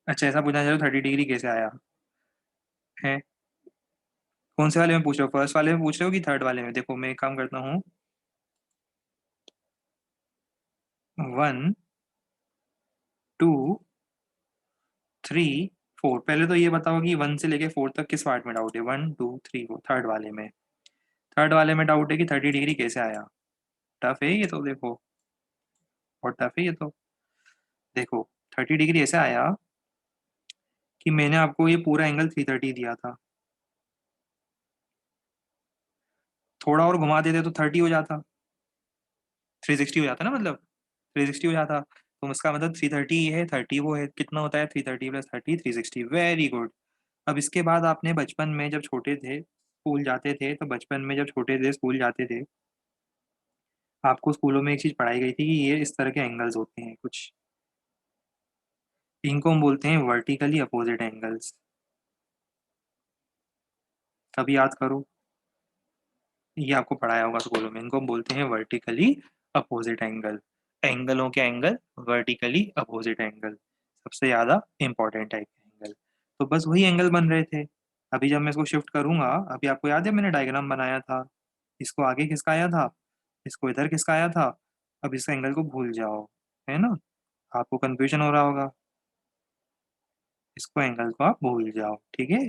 अच्छा ऐसा पूछना चाहिए 30 डिग्री कैसे आया है? कौन से वाले में पूछ रहे हो, फर्स्ट वाले में पूछ रहे हो कि थर्ड वाले में? देखो मैं एक काम करता हूँ, 1 2 3 4। पहले तो ये बताओ कि 1 से लेके 4 तक किस पार्ट में डाउट है? 1 2 3 4 थर्ड वाले में। थर्ड वाले में डाउट है कि 30 डिग्री कैसे आया। टफ है ये तो, देखो और टफ है ये तो। देखो 30 डिग्री ऐसे आया कि मैंने आपको ये पूरा एंगल 330 दिया था, थोड़ा और घुमा देते तो 30 हो जाता, 360 हो जाता ना, मतलब 360 हो जाता। तो इसका मतलब 330 है, 30 वो है, कितना होता है? 330 + 30 360। Very good. अब इसके बाद आपने बचपन में जब छोटे थे स्कूल जाते थे, तो बचपन में जब छोटे थे स्कूल जाते थे, आपको स्कूलों में एक चीज पढ़ाई गई थी कि ये इस तरह के एंगल्स होते हैं कुछ, इनको हम बोलते हैं वर्टिकली अपोजिट एंगल्स। कभी याद करो, ये आपको पढ़ाया होगा स्कूलों में, इनको हम बोलते हैं वर्टिकली अपोजिट एंगल। एंगलों के एंगल वर्टिकली अपोजिट एंगल, सबसे ज़्यादा इंपॉर्टेंट टाइप के एंगल। तो बस वही एंगल बन रहे थे। अभी जब मैं इसको शिफ्ट करूंगा, अभी आपको याद है मैंने डायग्राम बनाया था, इसको आगे खिसकाया था, इसको इधर खिसकाया था। अब इस एंगल को भूल जाओ, है ना? आपको कंफ्यूजन हो रहा होगा, इसको एंगल को आप भूल जाओ, ठीक है?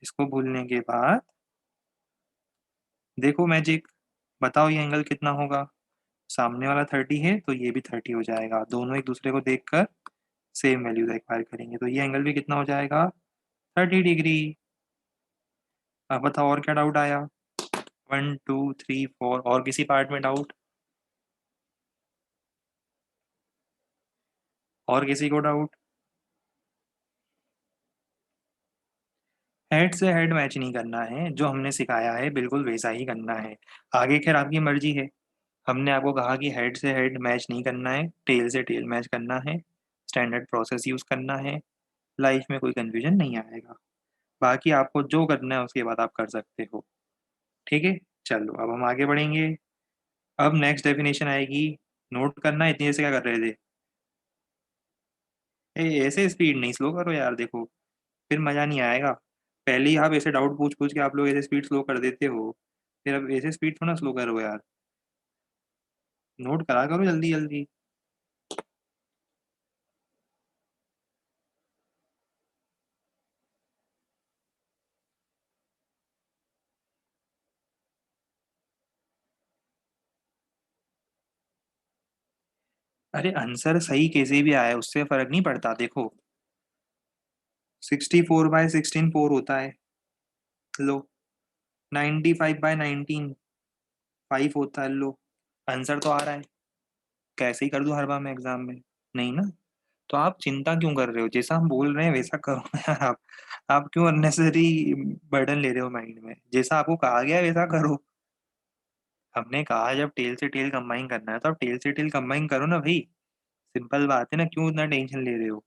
इसको भूलने के बाद देखो मैजिक, बताओ ये एंगल कितना होगा? सामने वाला 30 है तो ये भी 30 हो जाएगा, दोनों एक दूसरे को देखकर सेम वैल्यू एक्वायर करेंगे, तो ये एंगल भी कितना हो जाएगा? 30 डिग्री। अब बताओ और क्या डाउट आया? 1 2 3 4, और किसी पार्ट में डाउट? और किसी को डाउट? हेड से हेड मैच नहीं करना है, जो हमने सिखाया है बिल्कुल वैसा ही करना है। आगे खैर आपकी मर्जी है। हमने आपको कहा कि हेड से हेड मैच नहीं करना है, टेल से टेल मैच करना है, स्टैंडर्ड प्रोसेस यूज करना है। लाइफ में कोई कंफ्यूजन नहीं आएगा। बाकी आपको जो करना है उसके बाद आप कर सकते हो, ठीक है? चलो अब हम आगे बढ़ेंगे। अब नेक्स्ट डेफिनेशन आएगी, नोट करना है। इतनी देर से क्या कर रहे थे? ऐसे स्पीड नहीं स्लो करो यार, देखो फिर मज़ा नहीं आएगा। पहले ही आप ऐसे डाउट पूछ पूछ के आप लोग ऐसे स्पीड स्लो कर देते हो, फिर अब ऐसे स्पीड थोड़ा स्लो करो यार। नोट करा करो जल्दी जल्दी। अरे आंसर सही कैसे भी आए उससे फर्क नहीं पड़ता, देखो 64/16 4 होता है, लो। 95/19 5 होता है, लो। आंसर तो आ रहा है। कैसे ही कर दूं हर बार मैं एग्जाम में? नहीं ना। तो आप चिंता क्यों कर रहे हो? जैसा हम बोल रहे हैं वैसा करो ना यार। आप क्यों अननेसेसरी बर्डन ले रहे हो माइंड में? जैसा आपको कहा गया है वैसा करो। हमने कहा जब टेल से टेल कंबाइन करना है तो आप टेल से टेल कंबाइन करो ना भाई। सिंपल बात है ना, क्यों इतना टेंशन ले रहे हो?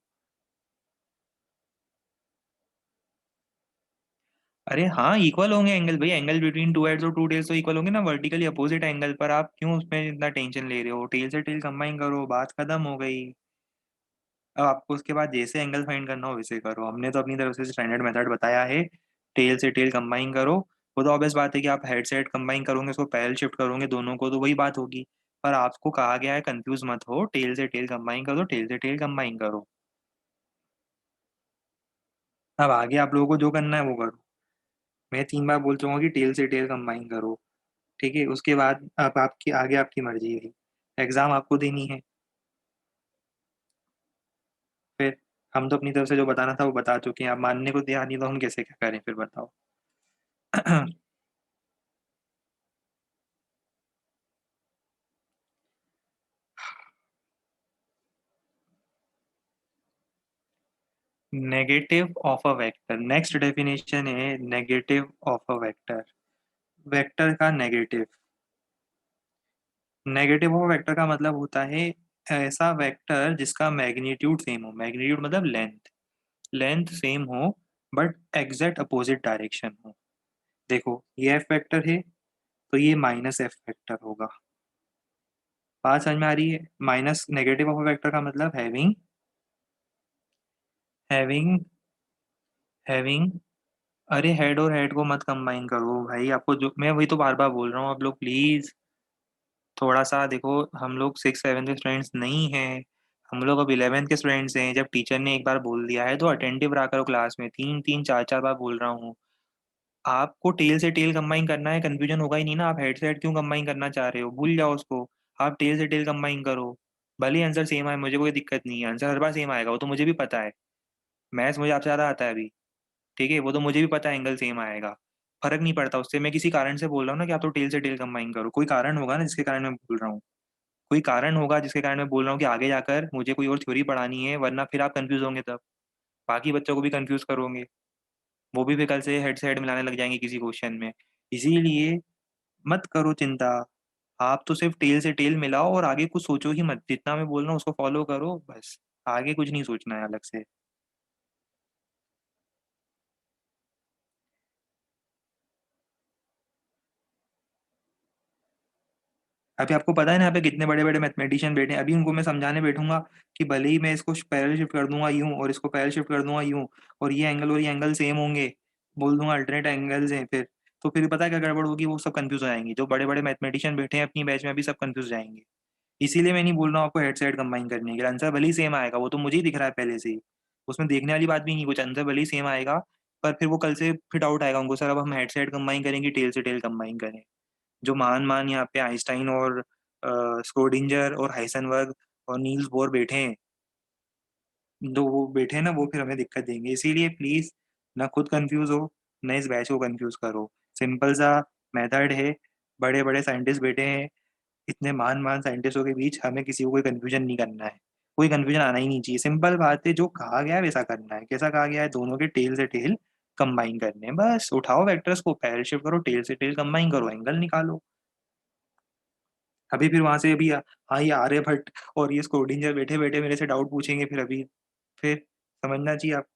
अरे हाँ, इक्वल होंगे एंगल भाई, एंगल बिटवीन टू हेड्स और टू टेल्स तो इक्वल होंगे ना वर्टिकली अपोजिट एंगल पर। आप क्यों उसमें इतना टेंशन ले रहे हो? टेल से टेल कंबाइन करो, बात खत्म हो गई। अब आपको उसके बाद जैसे एंगल फाइंड करना हो वैसे करो, हमने तो अपनी तरफ से स्टैंडर्ड मेथड बताया है। टेल से टेल कंबाइन करो। वो तो ऑब्वियस बात है कि आप हेड से हेड कंबाइन करोगे, उसको पैरेलल शिफ्ट करोगे दोनों को, तो वही बात होगी। पर आपको कहा गया है कंफ्यूज मत हो, टेल से टेल कंबाइन करो, टेल से टेल कंबाइन करो। अब आगे आप लोगों को जो करना है वो करो। मैं 3 बार बोल चुका हूँ कि टेल से टेल कंबाइन करो। ठीक है, उसके बाद अब आपकी आगे आपकी मर्जी है। एग्जाम आपको देनी है। फिर हम तो अपनी तरफ से जो बताना था वो बता चुके हैं, आप मानने को तैयार नहीं तो हम कैसे क्या करें फिर बताओ। Negative of a vector, next definition है negative of a vector. Vector का नेगेटिव। नेगेटिव ऑफ वेक्टर का मतलब होता है ऐसा वेक्टर जिसका मैग्नीट्यूड सेम हो, मैग्नीट्यूड मतलब लेंथ, लेंथ सेम हो बट एग्जैक्ट अपोजिट डायरेक्शन हो। देखो ये एफ वेक्टर है तो ये माइनस एफ वेक्टर होगा। बात समझ में आ रही है? माइनस नेगेटिव ऑफ वेक्टर का मतलब हैविंग, हैविंग, हैविंग। अरे हेड और हेड को मत कंबाइन करो भाई, आपको जो मैं वही तो बार बार बोल रहा हूँ, आप लोग प्लीज थोड़ा सा देखो। हम लोग 6 7 के स्टूडेंट्स नहीं हैं, हम लोग अब 11th के स्टूडेंट्स हैं। जब टीचर ने एक बार बोल दिया है तो अटेंटिव रहा करो क्लास में, 3 3 4 4 बार बोल रहा हूँ। आपको टेल से टेल कंबाइन करना है, कंफ्यूजन होगा ही नहीं ना। आप हेड से हेड क्यों कंबाइन करना चाह रहे हो? भूल जाओ उसको। आप टेल से टेल कंबाइन करो। भले ही आंसर सेम आए, मुझे कोई दिक्कत नहीं है, आंसर हर बार सेम आएगा, वो तो मुझे भी पता है। मैथ्स मुझे आपसे ज़्यादा आता है अभी। ठीक है, वो तो मुझे भी पता है एंगल सेम आएगा। फर्क नहीं पड़ता उससे, मैं किसी कारण से बोल रहा हूँ ना कि आप तो टेल से टेल कंबाइन करो, कोई कारण होगा ना जिसके कारण मैं बोल रहा हूँ। कोई कारण होगा जिसके कारण मैं बोल रहा हूँ कि आगे जाकर मुझे कोई और थ्योरी पढ़ानी है, वरना फिर आप कंफ्यूज होंगे तब, बाकी बच्चों को भी कंफ्यूज करोगे। वो भी फिर कल से हेड मिलाने लग जाएंगे किसी क्वेश्चन में। इसीलिए मत करो चिंता। आप तो सिर्फ टेल से टेल मिलाओ और आगे कुछ सोचो ही मत, जितना मैं बोल रहा हूँ उसको फॉलो करो बस। आगे कुछ नहीं सोचना है अलग से। अभी आपको पता है ना यहाँ पे कितने बड़े बड़े मैथमेटिशियन बैठे हैं, अभी उनको मैं समझाने बैठूंगा कि भले ही मैं इसको पैरेलल शिफ्ट कर दूंगा यूं और इसको पैरेलल शिफ्ट कर दूंगा यूं, और ये एंगल सेम होंगे, बोल दूंगा अल्टरनेट एंगल्स हैं, फिर तो फिर पता है क्या गड़बड़ होगी? वो सब कंफ्यूज हो जाएंगे, जो बड़े बड़े मैथमेटिशियन बैठे हैं अपनी बैच में अभी सब कंफ्यूज जाएंगे। इसीलिए मैं नहीं बोल रहा हूँ आपको हेड से हेड कंबाइन करने के, आंसर भले ही सेम आएगा, वो तो मुझे ही दिख रहा है पहले से ही। उसमें देखने वाली बात भी नहीं कुछ, आंसर भले ही सेम आएगा। पर फिर वो कल से फिर डाउट आएगा उनको, सर अब हम हेड से हेड कंबाइन करेंगे टेल से टेल कंबाइन करें। जो मान मान यहाँ पे आइंस्टाइन और स्क्रोडिंजर और हाइसेनबर्ग और नील्स बोर बैठे हैं, जो वो बैठे हैं ना, वो फिर हमें दिक्कत देंगे। इसीलिए प्लीज ना खुद कंफ्यूज हो, ना इस बैच को कंफ्यूज करो। सिंपल सा मेथड है, बड़े बड़े साइंटिस्ट बैठे हैं, इतने महान महान साइंटिस्टों के बीच हमें किसी को कोई कंफ्यूजन नहीं करना है। कोई कंफ्यूजन आना ही नहीं चाहिए, सिंपल बात है, जो कहा गया है वैसा करना है। कैसा कहा गया है? दोनों के टेल से टेल कंबाइन करने हैं। बस उठाओ वेक्टर्स को, पैरेलल शिफ्ट करो, टेल से टेल कंबाइन करो, एंगल निकालो। अभी फिर वहां से अभी हाँ ये आर्यभट्ट और ये स्क्रोडिंजर बैठे बैठे मेरे से डाउट पूछेंगे फिर अभी। फिर समझना चाहिए आप,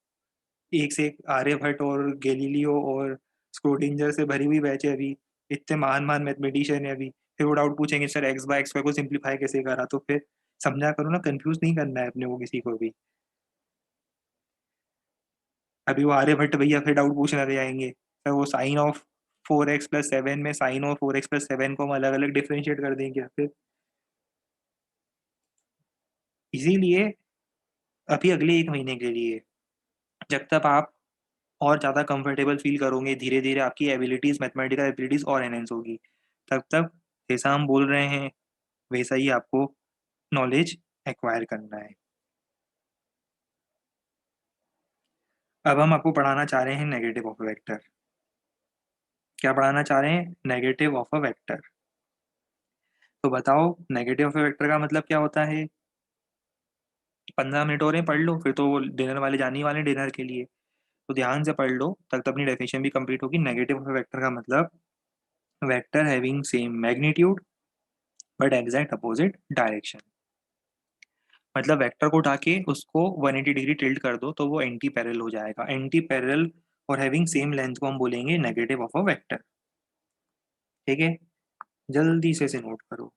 एक से एक आर्यभट्ट और गैलीलियो और स्क्रोडिंजर से भरी हुई बैच है अभी। इतने महान महान मैथमेटिशियन है अभी, फिर वो डाउट पूछेंगे सर एक्स बाय एक्स को सिंप्लीफाई कैसे करा, तो फिर समझा करो ना, कंफ्यूज नहीं करना है अपने को किसी को भी। अभी वो आर्यभट्ट भैया फिर डाउट पूछने लग जाएंगे, सर वो साइन ऑफ 4x+7 में साइन ऑफ 4x+7 को हम अलग अलग डिफ्रेंशिएट कर देंगे फिर। इसीलिए अभी अगले 1 महीने के लिए, जब तक आप और ज़्यादा कंफर्टेबल फील करोगे, धीरे धीरे आपकी एबिलिटीज़, मैथमेटिकल एबिलिटीज़ और एनहेंस होगी, तब तक जैसा हम बोल रहे हैं वैसा ही आपको नॉलेज एक्वायर करना है। अब हम आपको पढ़ाना चाह रहे हैं नेगेटिव ऑफ अ वेक्टर। क्या पढ़ाना चाह रहे हैं? Negative of a vector. तो बताओ नेगेटिव ऑफ अ वेक्टर का मतलब क्या होता है? 15 मिनट हो रहे हैं, पढ़ लो, फिर तो डिनर वाले जाने ही वाले डिनर के लिए। तो ध्यान से पढ़ लो, तब तक अपनी डेफिनेशन भी कंप्लीट होगी। नेगेटिव ऑफ अ वेक्टर का मतलब vector having same magnitude but exact opposite direction. मतलब वेक्टर को उठा के उसको 180 डिग्री टिल्ट कर दो तो वो एंटी पैरेलल हो जाएगा। एंटी पैरेलल और हैविंग सेम लेंथ को हम बोलेंगे नेगेटिव ऑफ अ वेक्टर। ठीक है, जल्दी से इसे नोट करो।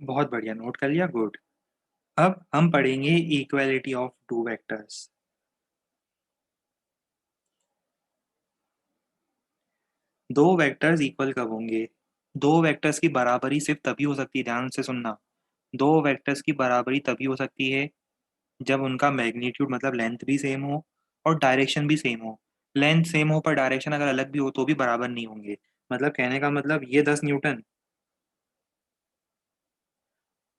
बहुत बढ़िया, नोट कर लिया, गुड। अब हम पढ़ेंगे इक्वालिटी ऑफ टू वेक्टर्स। दो वेक्टर्स इक्वल कब होंगे? दो वेक्टर्स की बराबरी सिर्फ तभी हो सकती है, ध्यान से सुनना। दो वेक्टर्स की बराबरी तभी हो सकती है जब उनका मैग्नीट्यूड मतलब लेंथ भी सेम हो और डायरेक्शन भी सेम हो। लेंथ सेम हो पर डायरेक्शन अगर अलग भी हो तो भी बराबर नहीं होंगे। मतलब कहने का मतलब ये 10 न्यूटन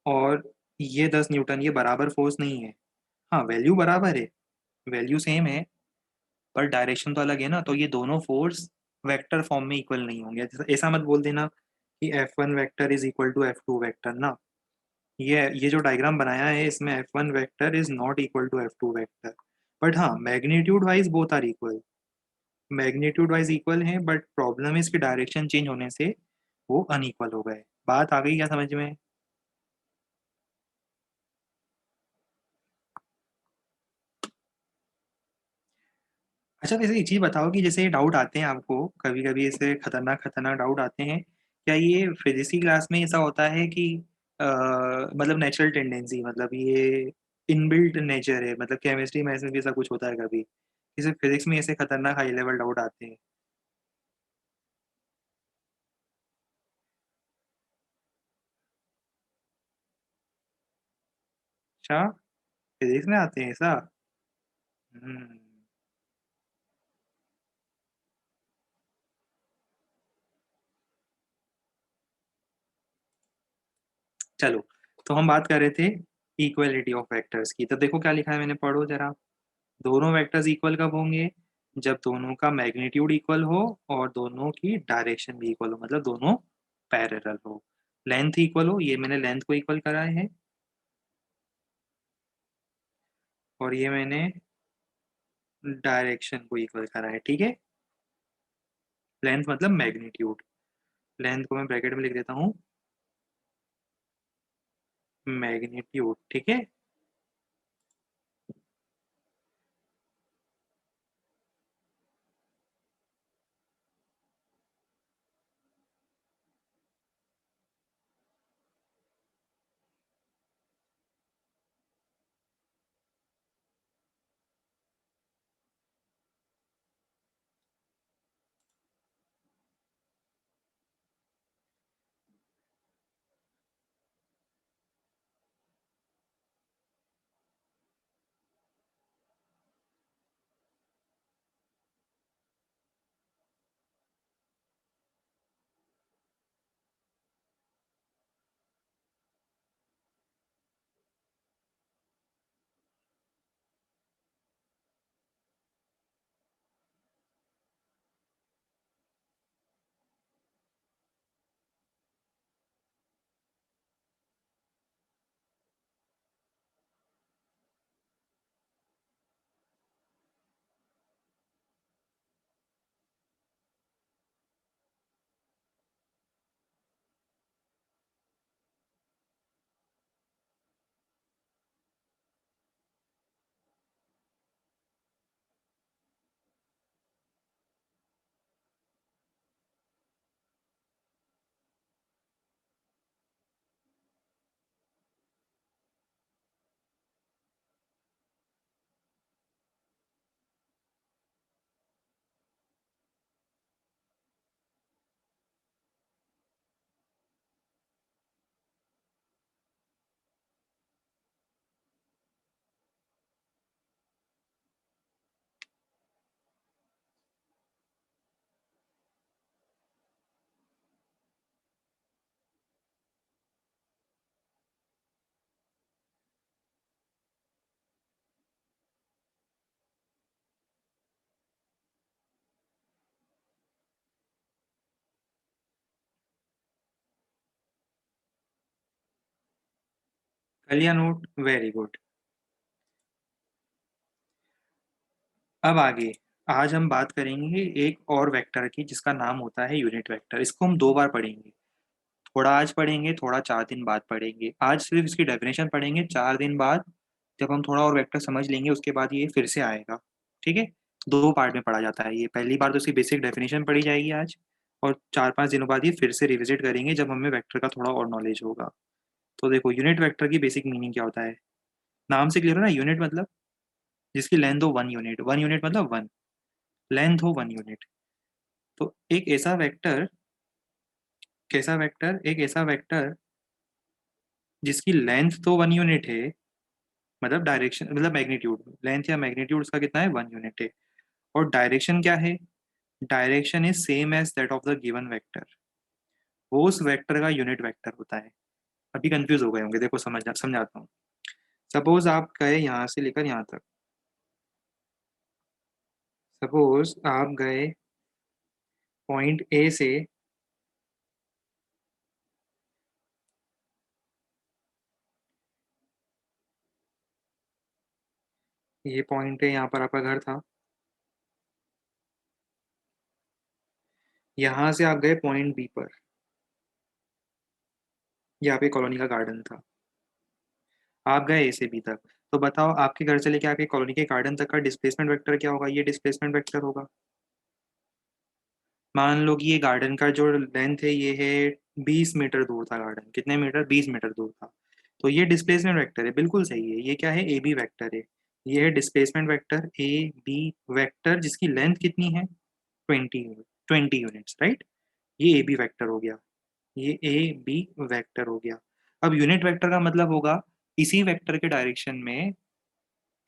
और ये 10 न्यूटन, ये बराबर फोर्स नहीं है। हाँ, वैल्यू बराबर है, वैल्यू सेम है, पर डायरेक्शन तो अलग है ना, तो ये दोनों फोर्स वेक्टर फॉर्म में इक्वल नहीं होंगे। ऐसा मत बोल देना कि F1 vector is equal to F2 vector ना। ये जो डायग्राम बनाया है इसमें F1 vector is not equal to F2 vector. But हाँ, magnitude wise both are equal. Magnitude wise equal है, बट प्रॉब्लम है इसके डायरेक्शन चेंज होने से वो अनइक्वल हो गए। बात आ गई क्या समझ में? अच्छा, वैसे एक चीज बताओ कि जैसे डाउट आते हैं आपको कभी कभी, ऐसे खतरनाक खतरनाक डाउट आते हैं, क्या ये फिजिक्स की क्लास में ऐसा होता है कि मतलब नेचुरल टेंडेंसी, मतलब ये इनबिल्ट नेचर है, मतलब केमिस्ट्री में ऐसे भी ऐसा कुछ होता है कभी, जैसे फिजिक्स में ऐसे खतरनाक हाई लेवल डाउट आते हैं? अच्छा, फिजिक्स में आते हैं ऐसा? हम्म। चलो, तो हम बात कर रहे थे इक्वलिटी ऑफ वेक्टर्स की। तो देखो क्या लिखा है मैंने, पढ़ो जरा। दोनों वेक्टर्स इक्वल कब होंगे? जब दोनों का मैग्नीट्यूड इक्वल हो और दोनों की डायरेक्शन भी इक्वल हो, मतलब दोनों पैरेलल हो। लेंथ इक्वल हो, ये मैंने लेंथ को इक्वल कराया है, और ये मैंने डायरेक्शन को इक्वल करा है। ठीक है, लेंथ मतलब मैग्नीट्यूड। लेंथ को मैं ब्रैकेट में लिख देता हूँ, मैग्नीट्यूड। ठीक है। कर लिया नोट, वेरी गुड। अब आगे, आज हम बात करेंगे एक और वेक्टर की जिसका नाम होता है यूनिट वेक्टर। इसको हम 2 बार पढ़ेंगे, थोड़ा आज पढ़ेंगे, थोड़ा 4 दिन बाद पढ़ेंगे। आज सिर्फ इसकी डेफिनेशन पढ़ेंगे, 4 दिन बाद जब हम थोड़ा और वेक्टर समझ लेंगे उसके बाद ये फिर से आएगा। ठीक है, 2 पार्ट में पढ़ा जाता है ये। पहली बार तो इसकी बेसिक डेफिनेशन पढ़ी जाएगी आज, और 4-5 दिनों बाद ये फिर से रिविजिट करेंगे जब हमें वेक्टर का थोड़ा और नॉलेज होगा। तो देखो, यूनिट वेक्टर की बेसिक मीनिंग क्या होता है, नाम से क्लियर हो ना। यूनिट मतलब जिसकी लेंथ हो 1 यूनिट, 1 यूनिट मतलब 1, लेंथ हो 1 यूनिट। तो एक ऐसा वेक्टर, कैसा वेक्टर, एक ऐसा वेक्टर जिसकी लेंथ तो 1 यूनिट है, मतलब डायरेक्शन मतलब मैग्नीट्यूड, लेंथ या मैग्नीट्यूड उसका कितना है, 1 यूनिट है। और डायरेक्शन क्या है, direction is same as that of the given vector, वो उस वेक्टर का यूनिट वेक्टर होता है। अभी कंफ्यूज हो गए होंगे, देखो समझाता हूँ। सपोज आप गए यहाँ से लेकर यहाँ तक, सपोज आप गए पॉइंट ए से, ये पॉइंट है, यहाँ पर आपका घर था। यहाँ से आप गए पॉइंट बी पर, यहाँ पे कॉलोनी का गार्डन था। आप गए ए से बी तक, तो बताओ आपके घर से लेके आपके कॉलोनी के गार्डन तक का डिस्प्लेसमेंट वेक्टर क्या होगा, ये डिस्प्लेसमेंट वेक्टर होगा। मान लो कि ये गार्डन का जो लेंथ है ये है 20 मीटर दूर था, गार्डन कितने मीटर, 20 मीटर दूर था। तो ये डिस्प्लेसमेंट वेक्टर है, बिल्कुल सही है। ये क्या है, ए बी वेक्टर है। ये है displacement vector A B vector, जिसकी लेंथ कितनी है, 20 यूनिट्स, राइट। ये ए बी वेक्टर हो गया, ये ए बी वेक्टर हो गया। अब यूनिट वेक्टर का मतलब होगा इसी वेक्टर के डायरेक्शन में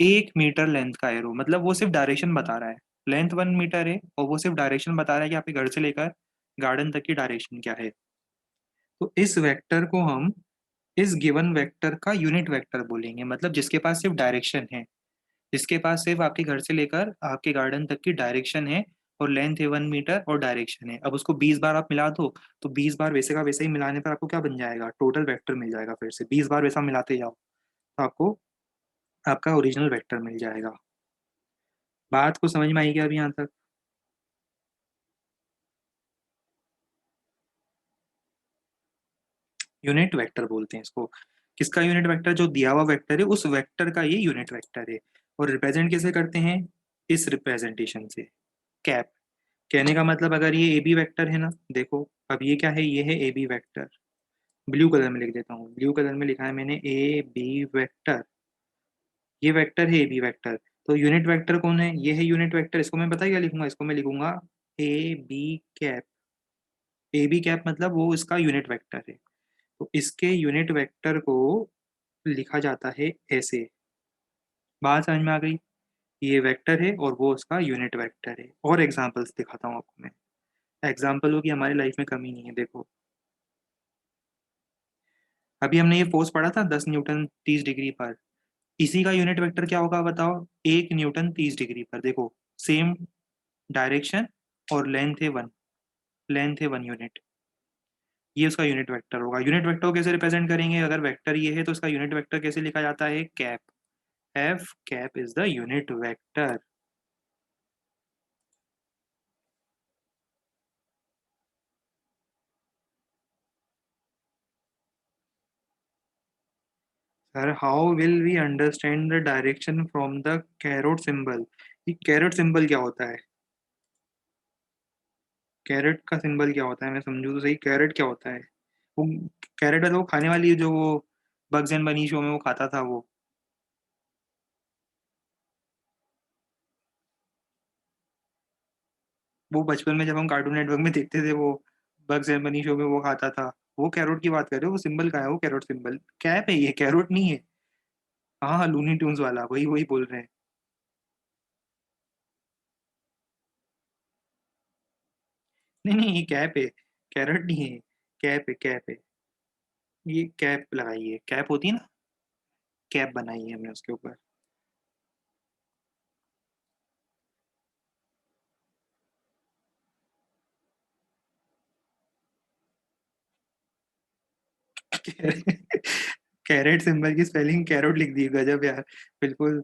1 मीटर लेंथ का एरो, मतलब वो सिर्फ डायरेक्शन बता रहा है। लेंथ 1 मीटर है और वो सिर्फ डायरेक्शन बता रहा है कि आपके घर से लेकर गार्डन तक की डायरेक्शन क्या है। तो इस वेक्टर को हम इस गिवन वेक्टर का यूनिट वेक्टर बोलेंगे, मतलब जिसके पास सिर्फ डायरेक्शन है, जिसके पास सिर्फ आपके घर से लेकर आपके गार्डन तक की डायरेक्शन है, और लेंथ है 1 मीटर और डायरेक्शन है। अब उसको 20 बार आप मिला दो, तो 20 बार वैसे का वैसे ही मिलाने पर आपको क्या बन जाएगा, टोटल वेक्टर मिल जाएगा। फिर से 20 बार वैसा मिलाते जाओ तो आपको आपका ओरिजिनल वेक्टर मिल जाएगा। बात को समझ में आई क्या अभी यहाँ तक। यूनिट वेक्टर बोलते हैं इसको। किसका यूनिट वेक्टर, जो दिया हुआ वेक्टर है उस वेक्टर का ये यूनिट वेक्टर है। और रिप्रेजेंट कैसे करते हैं, इस रिप्रेजेंटेशन से, कैप। कहने का मतलब अगर ये ए बी वेक्टर है ना, देखो अब ये क्या है, ये है A B vector. Blue colour में लिख देता हूँ, ब्लू कलर में लिखा है मैंने ए बी वेक्टर। ये वेक्टर है ए बी वेक्टर। तो यूनिट वेक्टर कौन है, ये है यूनिट वेक्टर। इसको मैं पता है क्या लिखूंगा, इसको मैं लिखूंगा A B cap. A B cap मतलब वो इसका यूनिट वेक्टर है। तो इसके यूनिट वेक्टर को लिखा जाता है ऐसे। बात समझ में आ गई, ये वेक्टर है और वो उसका यूनिट वेक्टर है। और एग्जांपल्स दिखाता हूँ आपको मैं, एग्जाम्पलों की हमारी लाइफ में कमी नहीं है। देखो अभी हमने ये फोर्स पढ़ा था 10 न्यूटन 30 डिग्री पर, इसी का यूनिट वेक्टर क्या होगा बताओ, 1 न्यूटन 30 डिग्री पर। देखो सेम डायरेक्शन और लेंथ है 1, लेंथ है 1 यूनिट, ये उसका यूनिट वेक्टर होगा। यूनिट वेक्टर को कैसे रिप्रेजेंट करेंगे, अगर वेक्टर ये है तो उसका यूनिट वेक्टर कैसे लिखा जाता है, cap. F cap is the unit vector. Sir how will we understand the direction from the caret symbol. ये कैरेट सिंबल क्या होता है, कैरेट का सिंबल क्या होता है, मैं समझू तो सही, कैरेट क्या होता है। वो कैरेट है तो वो खाने वाली, जो वो बग्स एंड बनी शो में वो खाता था वो बचपन में जब हम कार्टून नेटवर्क में देखते थे, वो बग्स एंड बनी शो में वो खाता था। वो कैरोट की बात कर रहे हो, वो सिंबल का है, वो कैरोट सिंबल कैप है, ये कैरोट नहीं है। हाँ हाँ, लूनी ट्यून्स वाला, वही वही बोल रहे हैं। नहीं नहीं, ये कैप है, कैरेट नहीं है। कैप है, कैप है। ये कैप लगाई है, कैप होती है ना, कैप बनाई है हमने उसके ऊपर। कैरेट सिंबल की स्पेलिंग कैरोट लिख दी, गजब यार। बिल्कुल।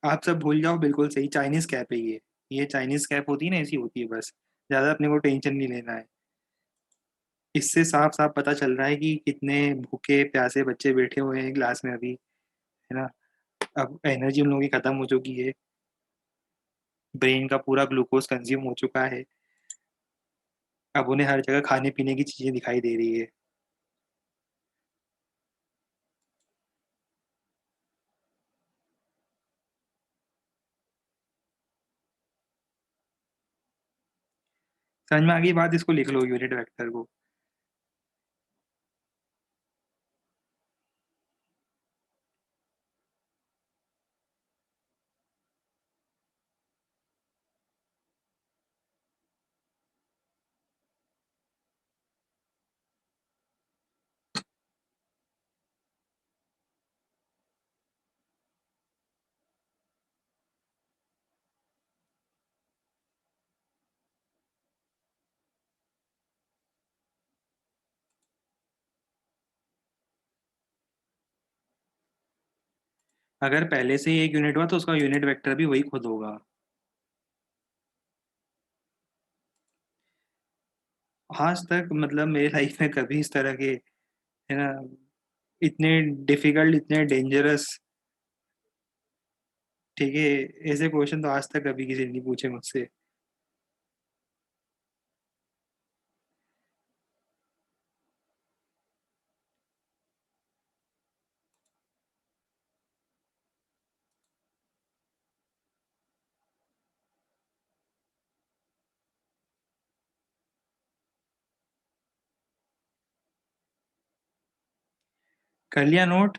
आप सब भूल जाओ, बिल्कुल सही, चाइनीज कैप है ये चाइनीज कैप होती है ना, ऐसी होती है बस। ज्यादा अपने को टेंशन नहीं लेना है। इससे साफ साफ पता चल रहा है कि कितने भूखे प्यासे बच्चे बैठे हुए हैं क्लास में अभी, है ना। अब एनर्जी उन लोगों की खत्म हो चुकी है, ब्रेन का पूरा ग्लूकोज कंज्यूम हो चुका है। अब उन्हें हर जगह खाने पीने की चीजें दिखाई दे रही है। समझ में आ गई बात, इसको लिख लो यूनिट वेक्टर को। अगर पहले से ही एक यूनिट हुआ तो उसका यूनिट वेक्टर भी वही खुद होगा। आज तक मतलब मेरे लाइफ में कभी इस तरह के, है ना, इतने डिफिकल्ट, इतने डेंजरस, ठीक है, ऐसे क्वेश्चन तो आज तक कभी किसी ने नहीं पूछे मुझसे। कर लिया नोट।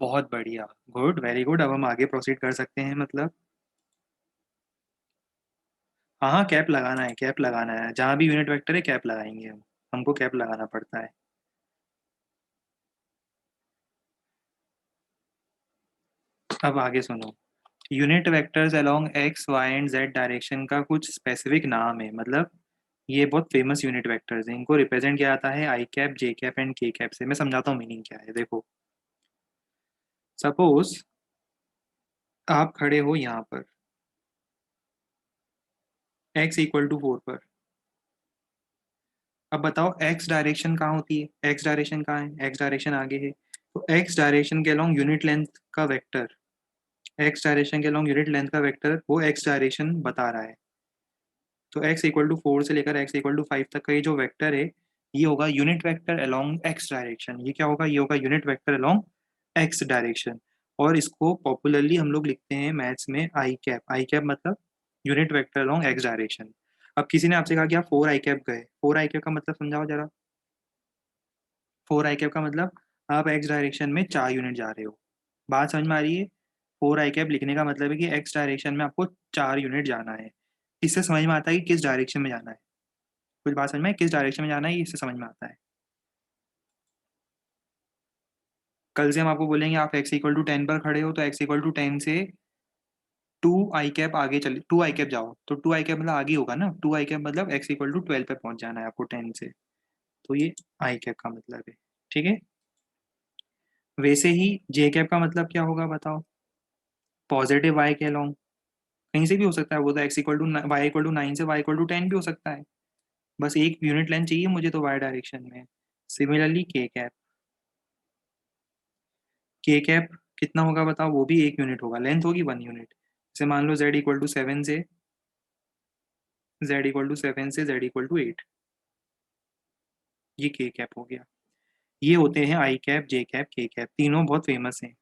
बहुत बढ़िया, गुड, वेरी गुड। अब हम आगे प्रोसीड कर सकते हैं मतलब। हाँ हाँ, कैप लगाना है, कैप लगाना है, जहाँ भी यूनिट वेक्टर है कैप लगाएंगे हम। हमको कैप लगाना पड़ता है। अब आगे सुनो। Unit vectors along X Y and Z direction का कुछ स्पेसिफिक नाम है, मतलब ये बहुत फेमस यूनिट वेक्टर्स हैं, इनको रिप्रेजेंट किया जाता है आई कैप, जे कैप एंड के कैप से। मैं समझाता हूँ मीनिंग क्या है, देखो। सपोज आप खड़े हो यहाँ पर, x इक्वल टू 4 पर। अब बताओ x डायरेक्शन कहाँ होती है, x डायरेक्शन कहाँ है, x डायरेक्शन आगे है। तो x डायरेक्शन के अलोंग यूनिट लेंथ का वेक्टर, x डायरेक्शन के अलोंग यूनिट लेंथ का वेक्टर वो x डायरेक्शन बता रहा है। तो x इक्वल टू 4 से लेकर x इक्वल टू 5 तक का ये जो वेक्टर है, ये होगा unit vector along x direction. ये क्या होगा, ये होगा unit vector along x direction. और इसको पॉपुलरली हम लोग लिखते हैं मैथ्स में आई कैप। आई कैप मतलब unit vector along x direction. अब किसी ने आपसे कहा कि आप 4 आई कैप गए, 4 आई कैप का मतलब समझाओ जरा। 4 आई कैप का मतलब आप x डायरेक्शन में 4 यूनिट जा रहे हो। बात समझ में आ रही है। 4 आई कैप लिखने का मतलब है कि x डायरेक्शन में आपको 4 यूनिट जाना है। इससे समझ में आता है कि किस डायरेक्शन में जाना है। कुछ बात समझ में, किस डायरेक्शन में जाना है, ये इससे समझ में आता है। कल से हम आपको बोलेंगे आप x इक्वल टू 10 पर खड़े हो, तो x इक्वल टू 10 से 2 आई कैप आगे चले, 2 आई कैप जाओ, तो 2 आई कैप मतलब आगे होगा ना, 2 आई कैप मतलब x इक्वल टू 12 पे पहुंच जाना है आपको 10 से। तो ये आई कैप का मतलब है, ठीक है। वैसे ही जे कैप का मतलब क्या होगा बताओ। पॉजिटिव वाई के अलोंग, कहीं से भी हो सकता है वो, तो x equal to Y equal to 9 से y इक्वल टू 10 भी हो सकता है। बस एक यूनिट लेंथ चाहिए मुझे तो y डायरेक्शन में। सिमिलरली के कैप, के कैप कितना होगा बताओ, वो भी एक यूनिट होगा, लेंथ होगी 1 यूनिट। जैसे मान लो z इक्वल टू 7 से, z इक्वल टू 7 से z इक्वल टू 8, ये के कैप हो गया। ये होते हैं आई कैप, जे कैप, के कैप, तीनों बहुत फेमस हैं।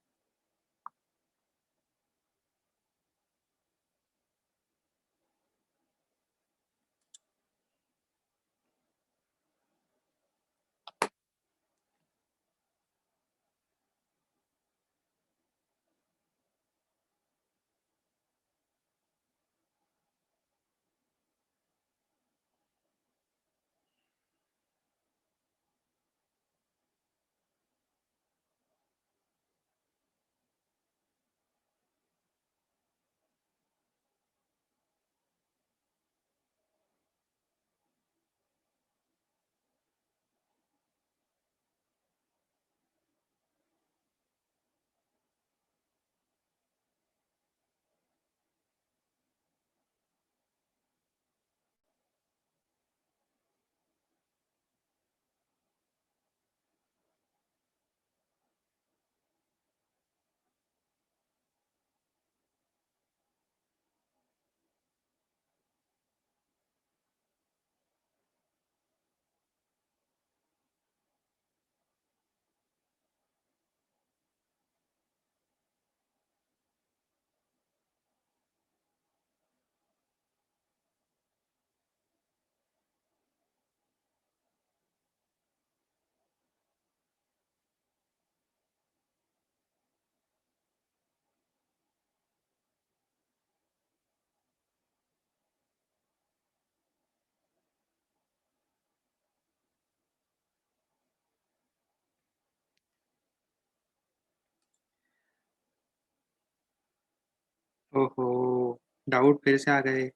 ओहो, डाउट फिर से आ गए।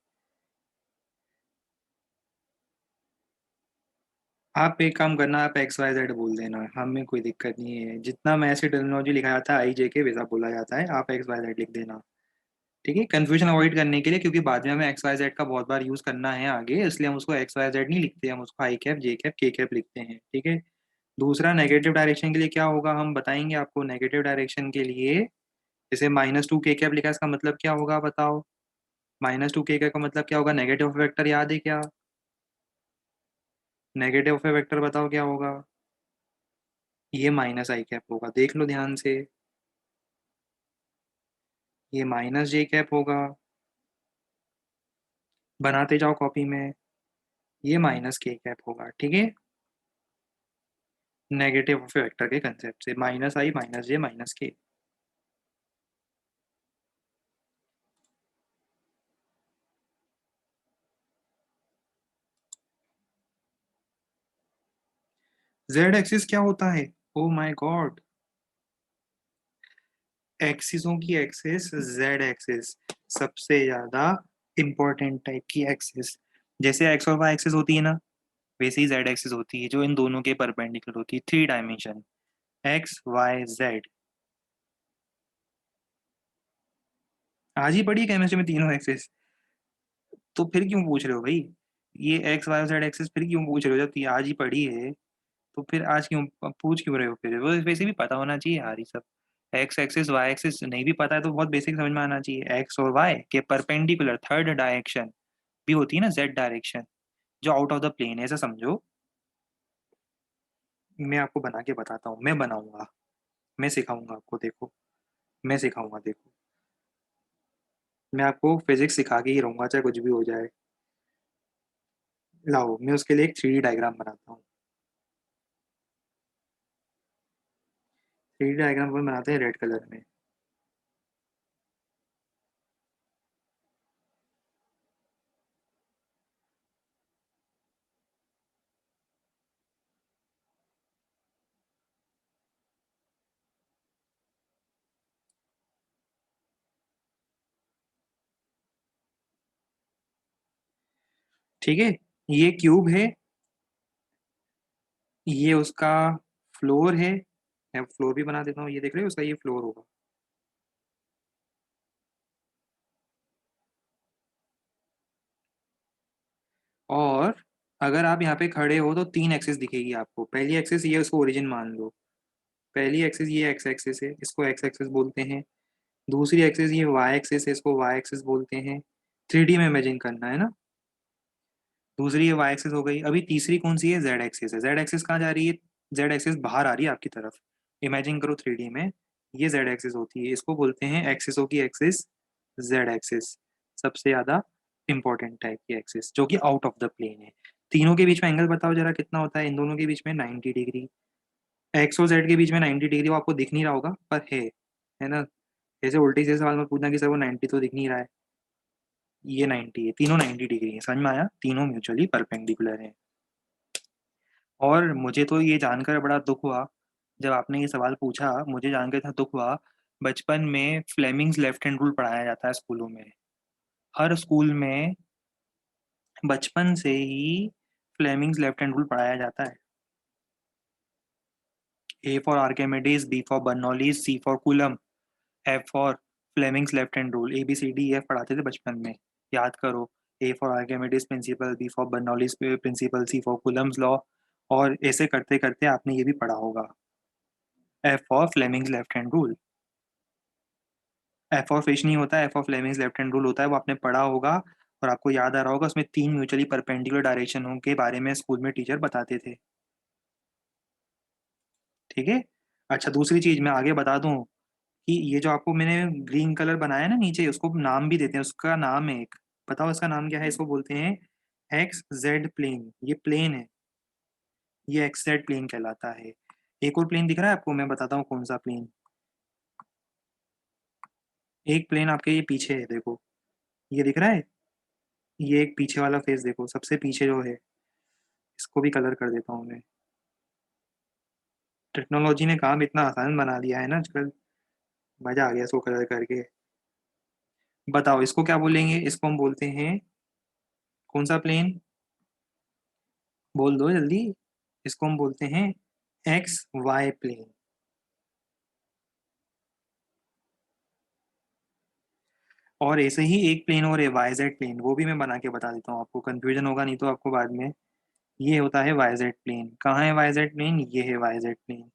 आप एक काम करना, आप एक्स वाई जेड बोल देना, हमें कोई दिक्कत नहीं है। जितना मैं ऐसी टर्मिनोलॉजी लिखा जाता है आई जे के वैसा बोला जाता है, आप एक्स वाई जेड लिख देना। ठीक है, कंफ्यूजन अवॉइड करने के लिए, क्योंकि बाद में हमें एक्स वाई जेड का बहुत बार यूज करना है आगे, इसलिए हम उसको एक्स वाई जेड नहीं लिखते, हम उसको आई कैप जे कैप के कैप लिखते हैं। ठीक है। दूसरा, नेगेटिव डायरेक्शन के लिए क्या होगा हम बताएंगे आपको। नेगेटिव डायरेक्शन के लिए जैसे -2 के कैप लिखा है, इसका मतलब क्या होगा बताओ। -2 के कैप का मतलब क्या होगा, नेगेटिव ऑफ वेक्टर याद है क्या। नेगेटिव ऑफ वेक्टर बताओ क्या होगा। ये माइनस आई कैप होगा, देख लो ध्यान से। ये माइनस जे कैप होगा, बनाते जाओ कॉपी में। ये माइनस के कैप होगा। ठीक है, नेगेटिव ऑफ वेक्टर के कंसेप्ट से, माइनस आई माइनस जे माइनस के। जेड एक्सिस क्या होता है। ओ माय गॉड, एक्सिसों की एक्सिस जेड एक्सिस, सबसे ज्यादा इंपॉर्टेंट टाइप की एक्सिस। जैसे एक्स और वाई एक्सिस होती है ना, वैसे ही जेड एक्सिस होती है, जो इन दोनों के परपेंडिकुलर होती है, 3 डायमेंशन, एक्स वाई जेड। आज ही पढ़ी केमिस्ट्री में तीनों एक्सिस, तो फिर क्यों पूछ रहे हो भाई। ये एक्स वाई जेड एक्सिस फिर क्यों पूछ रहे हो, जब ये आज ही पढ़ी है। तो फिर आज क्यों पूछ क्यों रहे हो, फिर वो वैसे भी पता होना चाहिए यार ये सब। एक्स एक्सिस वाई एक्सिस नहीं भी पता है तो बहुत बेसिक समझ में आना चाहिए। एक्स और वाई के परपेंडिकुलर थर्ड डायरेक्शन भी होती है ना, जेड डायरेक्शन, जो आउट ऑफ द प्लेन है, ऐसा समझो। मैं आपको बना के बताता हूँ, मैं बनाऊंगा, मैं सिखाऊंगा आपको, देखो। मैं सिखाऊंगा, देखो। मैं आपको फिजिक्स सिखा के ही रहूंगा, चाहे कुछ भी हो जाए। लाओ, मैं उसके लिए एक 3D डायग्राम बनाता हूँ। 3D डायग्राम अपन बनाते हैं रेड कलर में। ठीक है, ये क्यूब है, ये उसका फ्लोर है। मैं फ्लोर भी बना देता हूँ, ये देख रहे हो, उसका ये फ्लोर होगा। और अगर आप यहाँ पे खड़े हो तो 3 एक्सिस दिखेगी आपको। पहली एक्सिस ये, उसको ओरिजिन मान लो। पहली एक्सिस ये एक्स एक्सिस है, इसको एक्स एक्सिस बोलते हैं। दूसरी एक्सिस ये वाई एक्सिस है, इसको वाई एक्सिस बोलते हैं। 3D में इमेजिन करना है ना। दूसरी ये वाई एक्सिस हो गई, अभी तीसरी कौन सी है, जेड एक्सिस है। जेड एक्सिस कहाँ जा रही है, जेड एक्सिस बाहर आ रही है आपकी तरफ। इमेजिन करो 3D में, ये जेड एक्सिस होती है, इसको बोलते हैं एक्सिसों की एक्सिस, जेड एक्सिस। सबसे ज्यादा इंपॉर्टेंट टाइप की एक्सिस, जो कि आउट ऑफ द प्लेन है। तीनों के बीच में एंगल बताओ जरा कितना होता है, इन दोनों के बीच में 90 डिग्री। एक्स और जेड के बीच में 90 डिग्री, वो आपको दिख नहीं रहा होगा पर है ना। जैसे उल्टे से सवाल में पूछना कि सर वो 90 तो दिख नहीं रहा है, ये 90 है, तीनों 90 डिग्री है, समझ में आया, तीनों म्यूचुअली परपेंडिकुलर है। और मुझे तो ये जानकर बड़ा दुख हुआ, जब आपने ये सवाल पूछा मुझे जानकर इतना दुख हुआ। बचपन में फ्लेमिंग्स लेफ्ट हैंड रूल पढ़ाया जाता है स्कूलों में, हर स्कूल में बचपन से ही फ्लेमिंग्स लेफ्ट हैंड रूल पढ़ाया जाता है। A for Archimedes, B for Bernoulli's, C for Coulomb, F for Fleming's left hand rule, ABCDEF पढ़ाते थे बचपन में, याद करो। A for Archimedes principle, B for Bernoulli's principle, C for Coulomb's law. और ऐसे करते करते आपने ये भी पढ़ा होगा, F for Fleming's left hand rule. F of fish नहीं होता, F of lemmings left hand rule होता है, वो आपने पढ़ा होगा। और आपको याद आ रहा होगा, उसमें 3 म्यूचुअली परपेंडिकुलर डायरेक्शनों के बारे में स्कूल में टीचर बताते थे। ठीक है। अच्छा, दूसरी चीज मैं आगे बता दूं कि ये जो आपको मैंने ग्रीन कलर बनाया ना नीचे, उसको नाम भी देते हैं, उसका नाम है एक। बताओ इसका नाम क्या है, इसको बोलते हैं एक्स जेड प्लेन। ये प्लेन है, ये एक्स जेड प्लेन कहलाता है। एक और प्लेन दिख रहा है आपको, मैं बताता हूँ कौन सा प्लेन। एक प्लेन आपके ये पीछे है, देखो, ये दिख रहा है। ये एक पीछे वाला फेस देखो, सबसे पीछे जो है, इसको भी कलर कर देता हूँ मैं। टेक्नोलॉजी ने काम इतना आसान बना दिया है ना आजकल, मजा आ गया इसको कलर करके। बताओ इसको क्या बोलेंगे? इसको हम बोलते हैं कौन सा प्लेन? बोल दो जल्दी। इसको हम बोलते हैं एक्स वाई प्लेन। और ऐसे ही एक प्लेन और है वाई जेड प्लेन, वो भी मैं बना के बता देता हूँ, आपको कंफ्यूजन होगा नहीं तो आपको बाद में। ये होता है वाई जेड प्लेन। कहाँ है वाई जेड प्लेन? ये है वाई जेड प्लेन।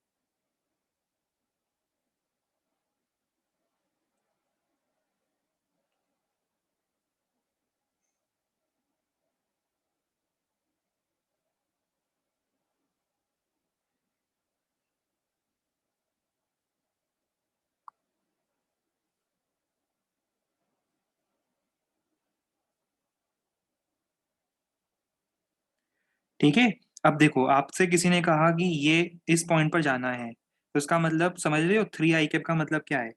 ठीक है। अब देखो, आपसे किसी ने कहा कि ये इस पॉइंट पर जाना है, तो इसका मतलब समझ रहे हो? थ्री आई कैप का मतलब क्या है?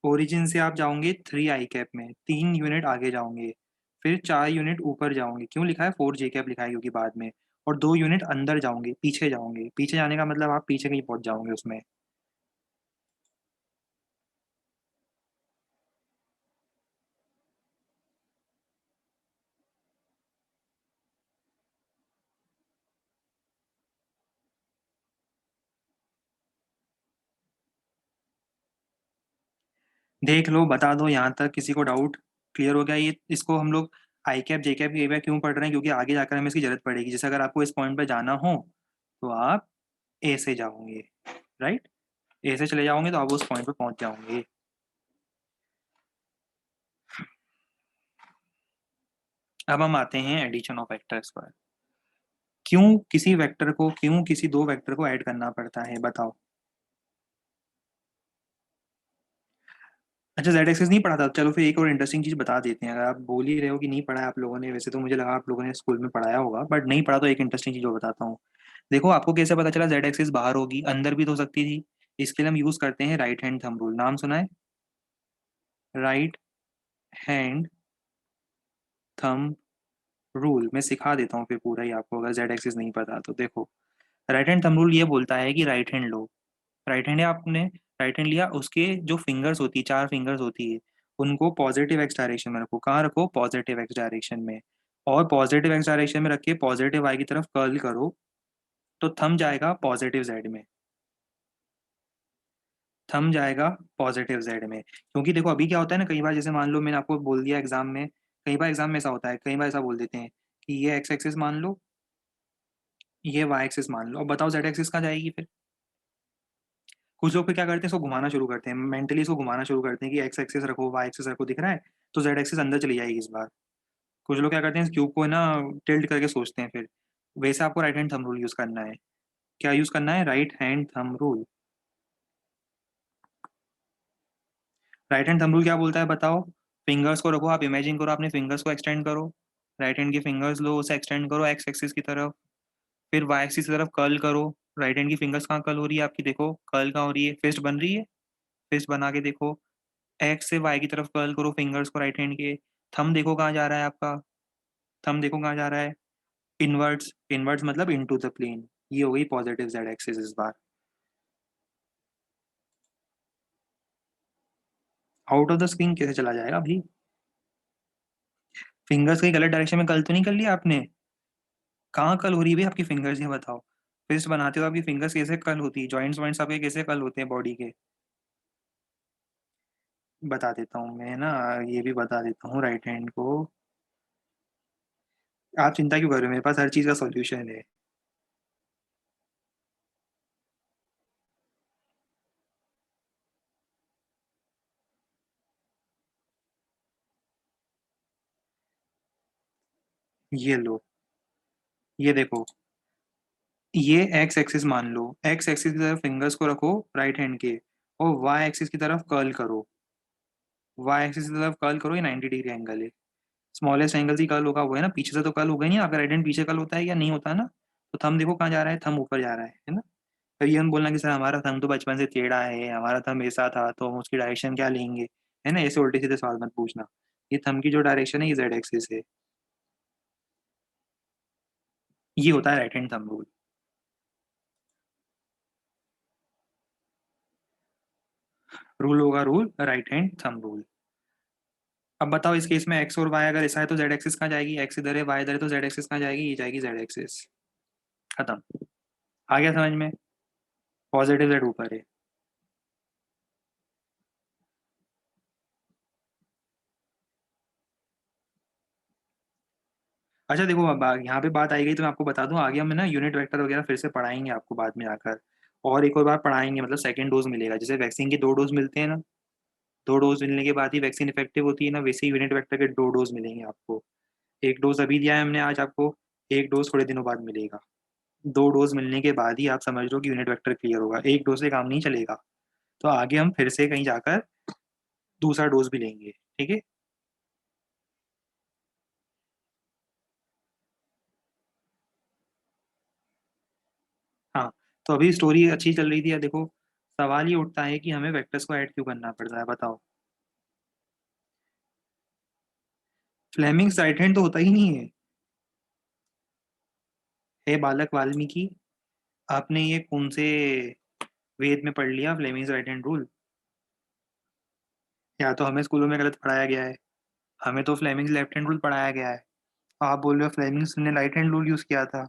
ओरिजिन से आप जाओगे थ्री आई कैप में, 3 यूनिट आगे जाओगे, फिर 4 यूनिट ऊपर जाओगे। क्यों लिखा है फोर जे कैप लिखा है? क्योंकि बाद में। और 2 यूनिट अंदर जाओगे, पीछे जाओगे। पीछे जाने का मतलब आप पीछे कहीं पहुंच जाओगे उसमें। देख लो, बता दो यहाँ तक किसी को डाउट क्लियर हो गया? ये इसको हम लोग आई कैप जे कैप ये क्यों पढ़ रहे हैं? क्योंकि आगे जाकर हमें इसकी जरूरत पड़ेगी। जैसे अगर आपको इस पॉइंट पे जाना हो तो आप ए से जाओगे, राइट? ए से चले जाओगे तो आप उस पॉइंट पे पहुंच जाओगे। अब हम आते हैं एडिशन ऑफ वेक्टर्स पर। क्यों किसी दो वेक्टर को ऐड करना पड़ता है, बताओ? अच्छा, जेड एक्सेस नहीं पढ़ा था? चलो फिर एक और इंटरेस्टिंग चीज बता देते हैं। अगर आप बोल ही रहे हो कि नहीं पढ़ा है आप लोगों ने, वैसे तो मुझे लगा आप लोगों ने स्कूल में पढ़ाया होगा, बट नहीं पढ़ा तो एक इंटरेस्टिंग चीज और बताता हूँ। देखो, आपको कैसे पता चला जेड एक्सेस बाहर होगी? अंदर भी तो हो सकती थी। इसके लिए हम यूज करते हैं राइट हैंड थंब रूल। नाम सुना है? राइट हैंड थंब रूल मैं सिखा देता हूँ फिर पूरा ही आपको, अगर जेड एक्सेस नहीं पता तो। देखो, राइट हैंड थंब रूल ये बोलता है कि राइट हैंड लो। राइट हैंड है आपने, राइट हैंड लिया, उसके जो फिंगर्स होती है, 4 फिंगर्स होती है, उनको पॉजिटिव एक्स डायरेक्शन में रखो। कहाँ रखो? पॉजिटिव एक्स डायरेक्शन में। और पॉजिटिव एक्स डायरेक्शन में रख के पॉजिटिव वाई की तरफ कर्ल करो, तो थंब जाएगा पॉजिटिव जेड में। थंब जाएगा पॉजिटिव जेड में। क्योंकि देखो अभी क्या होता है ना, कई बार जैसे मान लो मैंने आपको बोल दिया एग्जाम में, कई बार एग्जाम में ऐसा होता है, कई बार ऐसा बोल देते हैं कि ये एक्स एक्सिस मान लो, ये वाई एक्सिस मान लो। अब बताओ जेड एक्सिस कहाँ जाएगी फिर? कुछ लोग फिर क्या करते हैं, इसको घुमाना शुरू करते हैं, मेंटली इसको घुमाना शुरू करते हैं कि एक्स एक्सिस रखो, वाई एक्सिस रखो, दिख रहा है तो जेड एक्सिस अंदर चली जाएगी इस बार। कुछ लोग क्या करते हैं, इस क्यूब को है ना टिल्ट करके सोचते हैं फिर। वैसे आपको right hand thumb rule use करना है। क्या यूज करना है? Right hand thumb rule. Right hand thumb rule क्या बोलता है बताओ? फिंगर्स को रखो, आप इमेजिन करो अपने फिंगर्स को एक्सटेंड करो। राइट हैंड की फिंगर्स लो, उसे एक्सटेंड करो एक्स एक्सिस की तरफ। फिर वाई एक्सिस की तरफ कर्ल करो। राइट हैंड की फिंगर्स कहाँ कर्ल हो रही है आपकी? देखो कर्ल कहाँ हो रही है? फिस्ट बन रही है। फिस्ट बना के देखो, एक्स से वाई की तरफ कर्ल करो फिंगर्स को राइट हैंड के। थंब देखो कहाँ जा रहा है आपका? थंब देखो कहाँ जा रहा है? इनवर्ट्स। इनवर्ट्स मतलब इनटू द प्लेन। ये हो गई पॉजिटिव जेड एक्सिस इस बार। आउट ऑफ द स्क्रीन कैसे चला जाएगा भाई? फिंगर्स की गलत डायरेक्शन में कल तो नहीं कर लिया आपने? कहाँ कल हो रही है भाई आपकी फिंगर्स, ये बताओ? फिस्ट बनाते हो आपकी फिंगर्स कैसे कल होती है? जॉइंट्स वॉइंट्स आपके कैसे कल होते हैं बॉडी के? बता देता हूँ मैं ना, ये भी बता देता हूँ राइट हैंड को। आप चिंता क्यों कर रहे हो, मेरे पास हर चीज का सॉल्यूशन है। ये लो, ये देखो, ये एक्स एक्सिस मान लो। एक्स एक्सिस की तरफ फिंगर्स को रखो राइट हैंड के, और वाई एक्सिस की तरफ कर्ल करो। वाई एक्सिस की तरफ कर्ल करो, ये 90 डिग्री एंगल है। स्मॉलेस्ट एंगल ही कर्ल होगा वो, है ना? पीछे से तो कर्ल होगा ही नहीं, आपका राइट हैंड पीछे कर्ल होता है या नहीं होता है ना? तो थंब देखो कहाँ जा रहा है? थंब ऊपर जा रहा है ना? तो ये हम बोलना कि सर हमारा थंब तो बचपन से टेढ़ा है, हमारा थंब ऐसा था, तो हम उसकी डायरेक्शन क्या लेंगे? है ना? ऐसे उल्टे सीधे सवाल मत पूछना। ये थंब की जो डायरेक्शन है ये जेड एक्सिस है। ये होता है right hand thumb rule. Rule होगा rule, right hand thumb rule. अब बताओ इस केस में एक्स और वाई अगर ऐसा है तो जेड एक्सिस कहाँ जाएगी, एक्स इधर है वाई इधर है तो जेड एक्सिस कहाँ जाएगी, ये जाएगी जेड एक्सिस। खत्म। आ गया समझ में। पॉजिटिव जेड ऊपर है। अच्छा देखो अब यहाँ पे बात आई गई तो मैं आपको बता दूं, आगे हम ना यूनिट वेक्टर वगैरह फिर से पढ़ाएंगे आपको बाद में आकर। और एक और बार पढ़ाएंगे, मतलब सेकंड डोज मिलेगा, जैसे वैक्सीन के 2 डोज मिलते हैं ना, 2 डोज मिलने के बाद ही वैक्सीन इफेक्टिव होती है ना, वैसे ही यूनिट वेक्टर के 2 डोज मिलेंगे आपको। एक डोज अभी दिया है हमने आज आपको, एक डोज थोड़े दिनों बाद मिलेगा। 2 डोज मिलने के बाद ही आप समझ लो कि यूनिट वेक्टर क्लियर होगा, एक डोज से काम नहीं चलेगा। तो आगे हम फिर से कहीं जाकर दूसरा डोज भी लेंगे, ठीक है। हाँ। तो अभी स्टोरी अच्छी चल रही थी, अब देखो सवाल ये उठता है कि हमें वेक्टर्स को ऐड क्यों करना पड़ रहा है, बताओ। फ्लेमिंग्स राइट हैंड तो होता ही नहीं है। हे बालक वाल्मीकि, आपने ये कौन से वेद में पढ़ लिया फ्लेमिंग्स राइट हैंड रूल? या तो हमें स्कूलों में गलत पढ़ाया गया है। हमें तो फ्लेमिंग्स लेफ्ट हैंड रूल पढ़ाया गया है। आप बोल रहे हो फ्लेमिंग्स ने राइट हैंड रूल यूज किया था।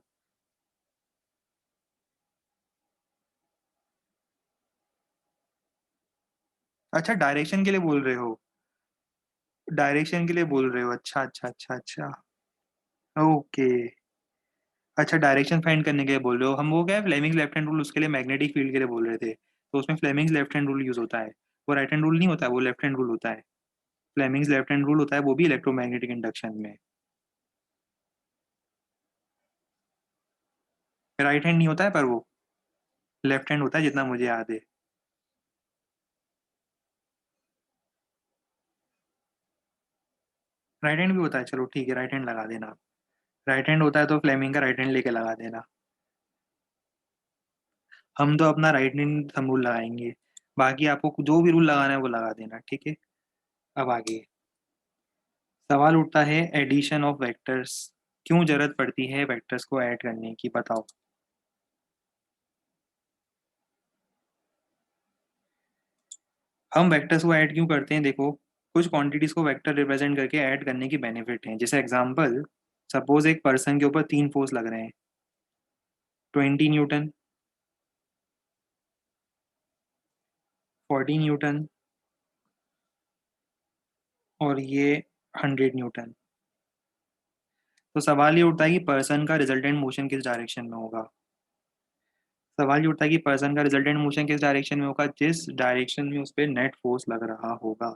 अच्छा डायरेक्शन के लिए बोल रहे हो। डायरेक्शन के लिए बोल रहे हो, अच्छा अच्छा अच्छा अच्छा। ओके। अच्छा डायरेक्शन फाइंड करने के लिए बोल रहे हो, हम वो क्या है फ्लेमिंग्स लेफ्ट हैंड रूल उसके लिए मैग्नेटिक फील्ड के लिए बोल रहे थे, तो उसमें Fleming's left hand rule use होता है। वो राइट हैंड रूल नहीं होता है, वो लेफ्ट हैंड रूल होता है। फ्लेमिंग्स लेफ्ट हैंड रूल होता है वो भी इलेक्ट्रोमैग्नेटिक इंडक्शन में। राइट हैंड नहीं होता है पर वो लेफ्ट हैंड होता है जितना मुझे याद है। राइट हैंड भी होता है, चलो ठीक है राइट हैंड लगा देना। राइट हैंड होता है तो फ्लेमिंग का राइट हैंड लेके लगा देना। हम तो अपना राइट हैंड हम रूल लगाएंगे, बाकी आपको जो भी रूल लगाना है वो लगा देना, ठीक है। अब आगे सवाल उठता है एडिशन ऑफ वेक्टर्स, क्यों जरूरत पड़ती है वेक्टर्स को ऐड करने की, बताओ। हम वेक्टर्स को ऐड क्यों करते हैं, देखो कुछ क्वांटिटीज को वेक्टर रिप्रेजेंट करके ऐड करने की बेनिफिट है, जैसे एग्जांपल सपोज एक पर्सन के ऊपर 3 फोर्स लग रहे हैं, 20 न्यूटन, 40 न्यूटन और ये 100 न्यूटन। तो सवाल ये उठता है कि पर्सन का रिजल्टेंट मोशन किस डायरेक्शन में होगा। सवाल ये उठता है कि पर्सन का रिजल्टेंट मोशन किस डायरेक्शन में होगा, जिस डायरेक्शन में उस पर नेट फोर्स लग रहा होगा।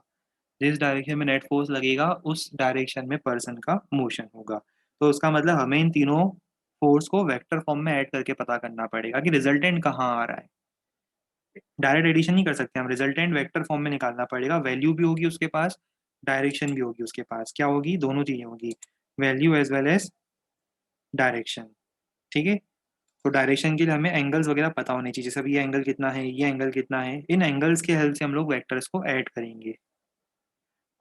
जिस डायरेक्शन में नेट फोर्स लगेगा उस डायरेक्शन में पर्सन का मोशन होगा। तो उसका मतलब हमें इन तीनों फोर्स को वेक्टर फॉर्म में ऐड करके पता करना पड़ेगा कि रिजल्टेंट कहाँ आ रहा है। डायरेक्ट एडिशन नहीं कर सकते हम, रिजल्टेंट वेक्टर फॉर्म में निकालना पड़ेगा, वैल्यू भी होगी उसके पास, डायरेक्शन भी होगी उसके पास, क्या होगी दोनों चीजें होगी, value as well as direction, ठीक है। तो डायरेक्शन के लिए हमें एंगल्स वगैरह पता होने चाहिए, जैसे अभी ये एंगल कितना है, ये एंगल कितना है, इन एंगल्स के हेल्प से हम लोग वेक्टर्स को ऐड करेंगे।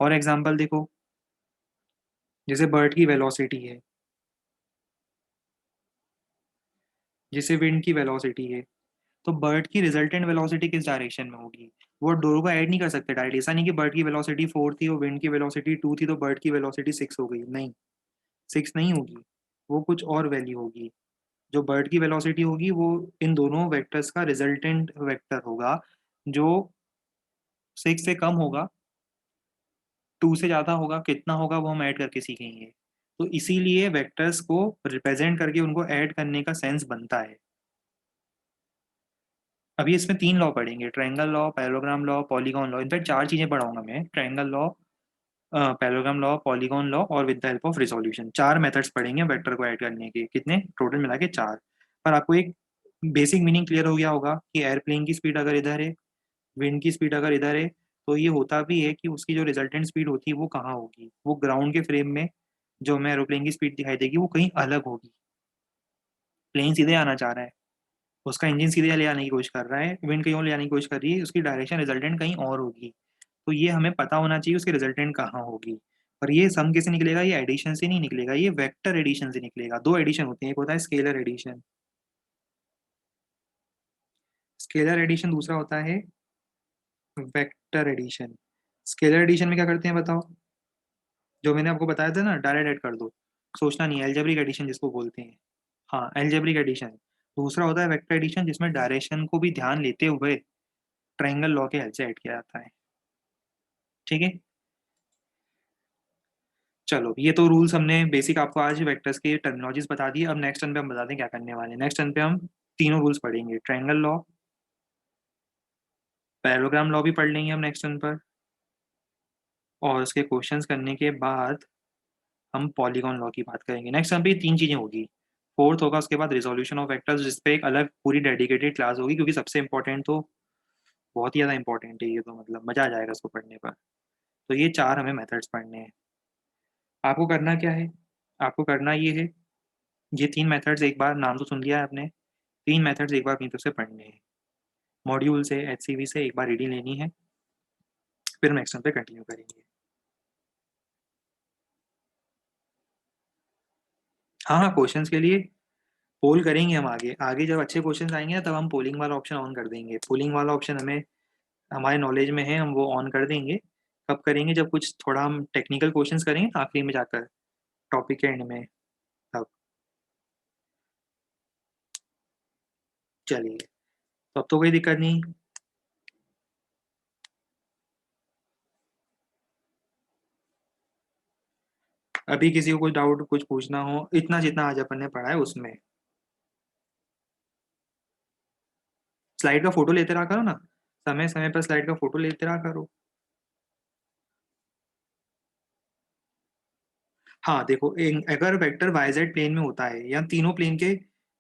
और एग्जांपल देखो, जैसे बर्ड की वेलोसिटी है, जैसे विंड की वेलोसिटी है, तो बर्ड की रिजल्टेंट वेलोसिटी किस डायरेक्शन में होगी। वो दोनों को ऐड नहीं कर सकते डायरेक्ट, ऐसा नहीं कि बर्ड की वेलोसिटी 4 थी और विंड की वेलोसिटी 2 थी तो बर्ड की वेलोसिटी 6 हो गई, नहीं। 6 नहीं होगी, वो कुछ और वैल्यू होगी। जो बर्ड की वेलोसिटी होगी वो इन दोनों वेक्टर्स का रिजल्टेंट वेक्टर होगा, जो 6 से कम होगा, 2 से ज़्यादा होगा, कितना होगा वो हम ऐड करके सीखेंगे। तो इसीलिए वेक्टर्स को रिप्रेजेंट करके उनको ऐड करने का सेंस बनता है। अभी इसमें 3 लॉ पढ़ेंगे, triangle law, parallelogram law, polygon law, in fact 4 चीजें पढ़ाऊंगा मैं, triangle law, parallelogram law, polygon law और with the help of resolution. 4 methods पढ़ेंगे वेक्टर को ऐड करने के, कितने टोटल मिला के 4। पर आपको एक बेसिक मीनिंग क्लियर हो गया होगा कि एयरप्लेन की स्पीड अगर इधर है, विंड की स्पीड अगर इधर है, तो ये होता भी है कि उसकी जो रिजल्टेंट स्पीड होती है वो कहाँ होगी, वो ग्राउंड के फ्रेम में जो हमें एरोप्लेन की स्पीड दिखाई देगी वो कहीं अलग होगी। प्लेन सीधे आना चाह रहा है, उसका इंजन सीधे ले आने की कोशिश कर रहा है, विंड कहीं और ले आने की कोशिश कर रही है, उसकी डायरेक्शन रिजल्टेंट कहीं और होगी। तो ये हमें पता होना चाहिए उसकी रिजल्टेंट कहाँ होगी। और ये सम कैसे निकलेगा, ये एडिशन से नहीं निकलेगा, ये वेक्टर एडिशन से निकलेगा। 2 एडिशन होते हैं, एक होता है स्केलर एडिशन, स्केलर एडिशन, दूसरा होता है वेक्टर एडिशन। स्केलर एडिशन में क्या करते हैं बताओ। जो मैंने आपको बताया था ना, डायरेक्ट ऐड कर दो, सोचना नहीं है, अलजेब्रिक एडिशन जिसको बोलते हैं। हाँ, अलजेब्रिक एडिशन। दूसरा होता है वेक्टर एडिशन, जिसमें डायरेक्शन को भी ध्यान लेते हुए ट्रायंगल लॉ के हेल्प से ऐड किया जाता है। ठीक है, चलो ये तो रूल्स हमने बेसिक आपको आज वेक्टर्स के टर्मिनोलॉजीज बता दी। अब नेक्स्ट टर्न पे हम बताते हैं क्या करने वाले हैं। नेक्स्ट टर्न पे हम तीनों रूल्स पढ़ेंगे, ट्रायंगल लॉ, पैरेललोग्राम लॉ भी पढ़ लेंगे हम नेक्स्ट टर्न पर, और उसके क्वेश्चंस करने के बाद हम पॉलीगॉन लॉ की बात करेंगे। नेक्स्ट टर्न पे ये तीन चीजें होगी। फोर्थ होगा उसके बाद रिजोल्यूशन ऑफ वेक्टर्स, जिसपे एक अलग पूरी डेडिकेटेड क्लास होगी, क्योंकि सबसे इंपॉर्टेंट तो बहुत ही ज़्यादा इंपॉर्टेंट है ये, तो मतलब मजा आ जाएगा उसको पढ़ने पर। तो ये चार हमें मेथड्स पढ़ने हैं। आपको करना क्या है, आपको करना ये है, ये तीन मेथड्स एक बार नाम तो सुन लिया है आपने, तीन मेथड्स एक बार अपनी तरफ से पढ़ने हैं। मॉड्यूल से, HCV से एक बार रीडिंग लेनी है, फिर नेक्स्ट टाइम पे कंटिन्यू करेंगे। हाँ हाँ, क्वेश्चंस के लिए पोल करेंगे हम आगे आगे, जब अच्छे क्वेश्चंस आएंगे ना तब हम पोलिंग वाला ऑप्शन ऑन कर देंगे। पोलिंग वाला ऑप्शन हमें हमारे नॉलेज में है, हम वो ऑन कर देंगे। कब करेंगे, जब कुछ थोड़ा हम टेक्निकल क्वेश्चंस करेंगे ना आखिरी में जाकर, टॉपिक के एंड में, तब। चलिए, तो अब तो कोई दिक्कत नहीं। अभी किसी को कुछ डाउट कुछ पूछना हो, इतना जितना आज अपन ने पढ़ा है उसमें, स्लाइड का फोटो लेते रहा करो ना, समय समय पर स्लाइड का फोटो लेते रहा करो। हाँ देखो, अगर वेक्टर YZ प्लेन में होता है या तीनों प्लेन के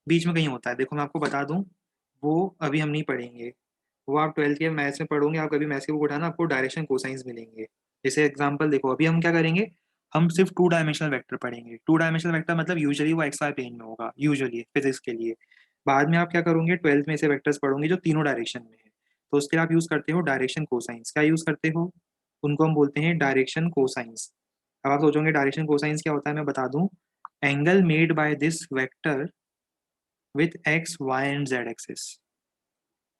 बीच में कहीं होता है, देखो मैं आपको बता दूं, वो अभी हम नहीं पढ़ेंगे। वो आप 12th के मैथ्स में पढ़ोगे, आप कभी मैथ्स की बुक उठाना, आपको डायरेक्शन कोसाइंस मिलेंगे। जैसे एग्जांपल देखो, अभी हम क्या करेंगे, हम सिर्फ टू डायमेंशनल वेक्टर पढ़ेंगे। टू डायमेंशनल वेक्टर मतलब यूजुअली वो XY प्लेन में होगा, यूजुअली फिजिक्स के लिए। बाद में आप क्या करोगे, 12th में से वेक्टर्स पढ़ोगे जो तीनों डायरेक्शन में है, तो उसके लिए आप यूज करते हो डायरेक्शन कोसाइंस। क्या यूज करते हो, उनको हम बोलते हैं डायरेक्शन कोसाइंस। अब आप सोचोगे डायरेक्शन कोसाइंस क्या होता है, मैं बता दूं, angle made by this vector with X, Y, and Z axis.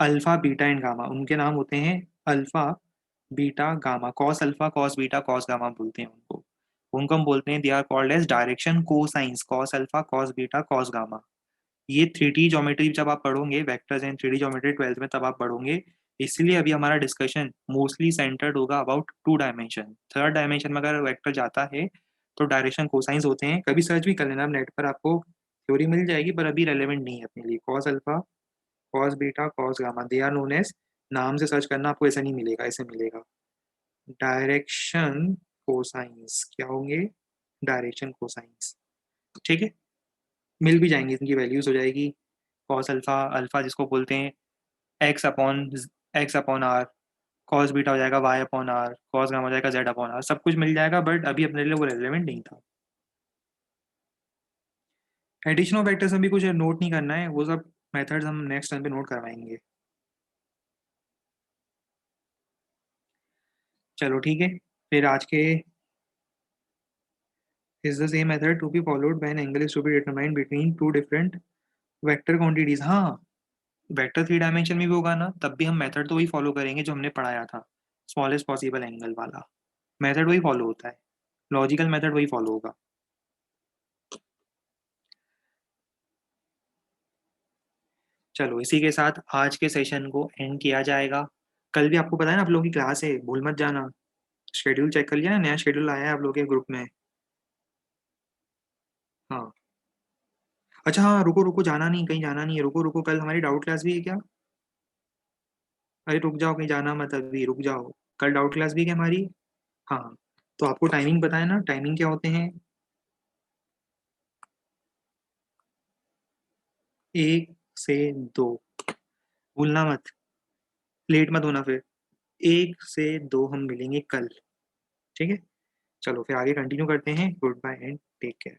Alpha beta and gamma उनके नाम होते हैं, alpha beta gamma, cos alpha cos beta cos gamma बोलते हैं उनको। उनको हम बोलते हैं, they are called as direction cosines, cos alpha cos beta cos gamma. ये 3D ज्योमेट्री जब आप पढ़ोगे, vectors and 3D geometry 12th में, तब आप पढ़ोगे। इसलिए अभी हमारा डिस्कशन मोस्टली सेंटर्ड होगा about two dimension. Third dimension में अगर वेक्टर जाता है तो डायरेक्शन कोसाइंस होते हैं। कभी सर्च भी कर लेना नेट पर, आपको थ्योरी मिल जाएगी, पर अभी रेलेवेंट नहीं है अपने लिए। Cos alpha cos beta cos gamma, they are known as, नाम से सर्च करना, आपको ऐसा नहीं मिलेगा, ऐसे मिलेगा डायरेक्शन कोसाइंस। क्या होंगे, डायरेक्शन कोसाइंस। ठीक है, मिल भी जाएंगे, इनकी वैल्यूज हो जाएगी। कॉस अल्फा, अल्फा जिसको बोलते हैं X upon R, cos beta हो जाएगा Y/R, कॉस गामा हो जाएगा Z/R, सब कुछ मिल जाएगा, बट अभी अपने लिए वो रेलेवेंट नहीं था। एडिशन ऑफ वेक्टर्स में भी कुछ नोट नहीं करना है, वो सब मेथड्स हम नेक्स्ट टाइम पे नोट करवाएंगे। चलो ठीक है, फिर आज के, is the same method to be followed when angle is to be determined between two different vector quantities. हाँ, वेक्टर 3 डायमेंशन में भी होगा ना, तब भी हम मेथड तो वही फॉलो करेंगे जो हमने पढ़ाया था, स्मॉलेस्ट पॉसिबल एंगल वाला। मेथड वही फॉलो होता है, लॉजिकल मेथड वही फॉलो होगा। चलो इसी के साथ आज के सेशन को एंड किया जाएगा। कल भी आपको पता है ना, आप लोगों की क्लास है, भूल मत जाना। शेड्यूल चेक कर लिया ना, नया शेड्यूल आया है आप लोगों के ग्रुप में। हाँ, अच्छा हाँ, रुको रुको, जाना नहीं, कहीं जाना नहीं है, रुको रुको, कल हमारी डाउट क्लास भी है क्या? अरे रुक जाओ, कहीं जाना मत, अभी रुक जाओ। कल डाउट क्लास भी है क्या हमारी? हाँ, तो आपको टाइमिंग पता है ना, टाइमिंग क्या होते हैं? 1 से 2, भूलना मत, लेट मत होना फिर। 1 से 2 हम मिलेंगे कल। ठीक है, चलो फिर आगे कंटिन्यू करते हैं। Goodbye and take care.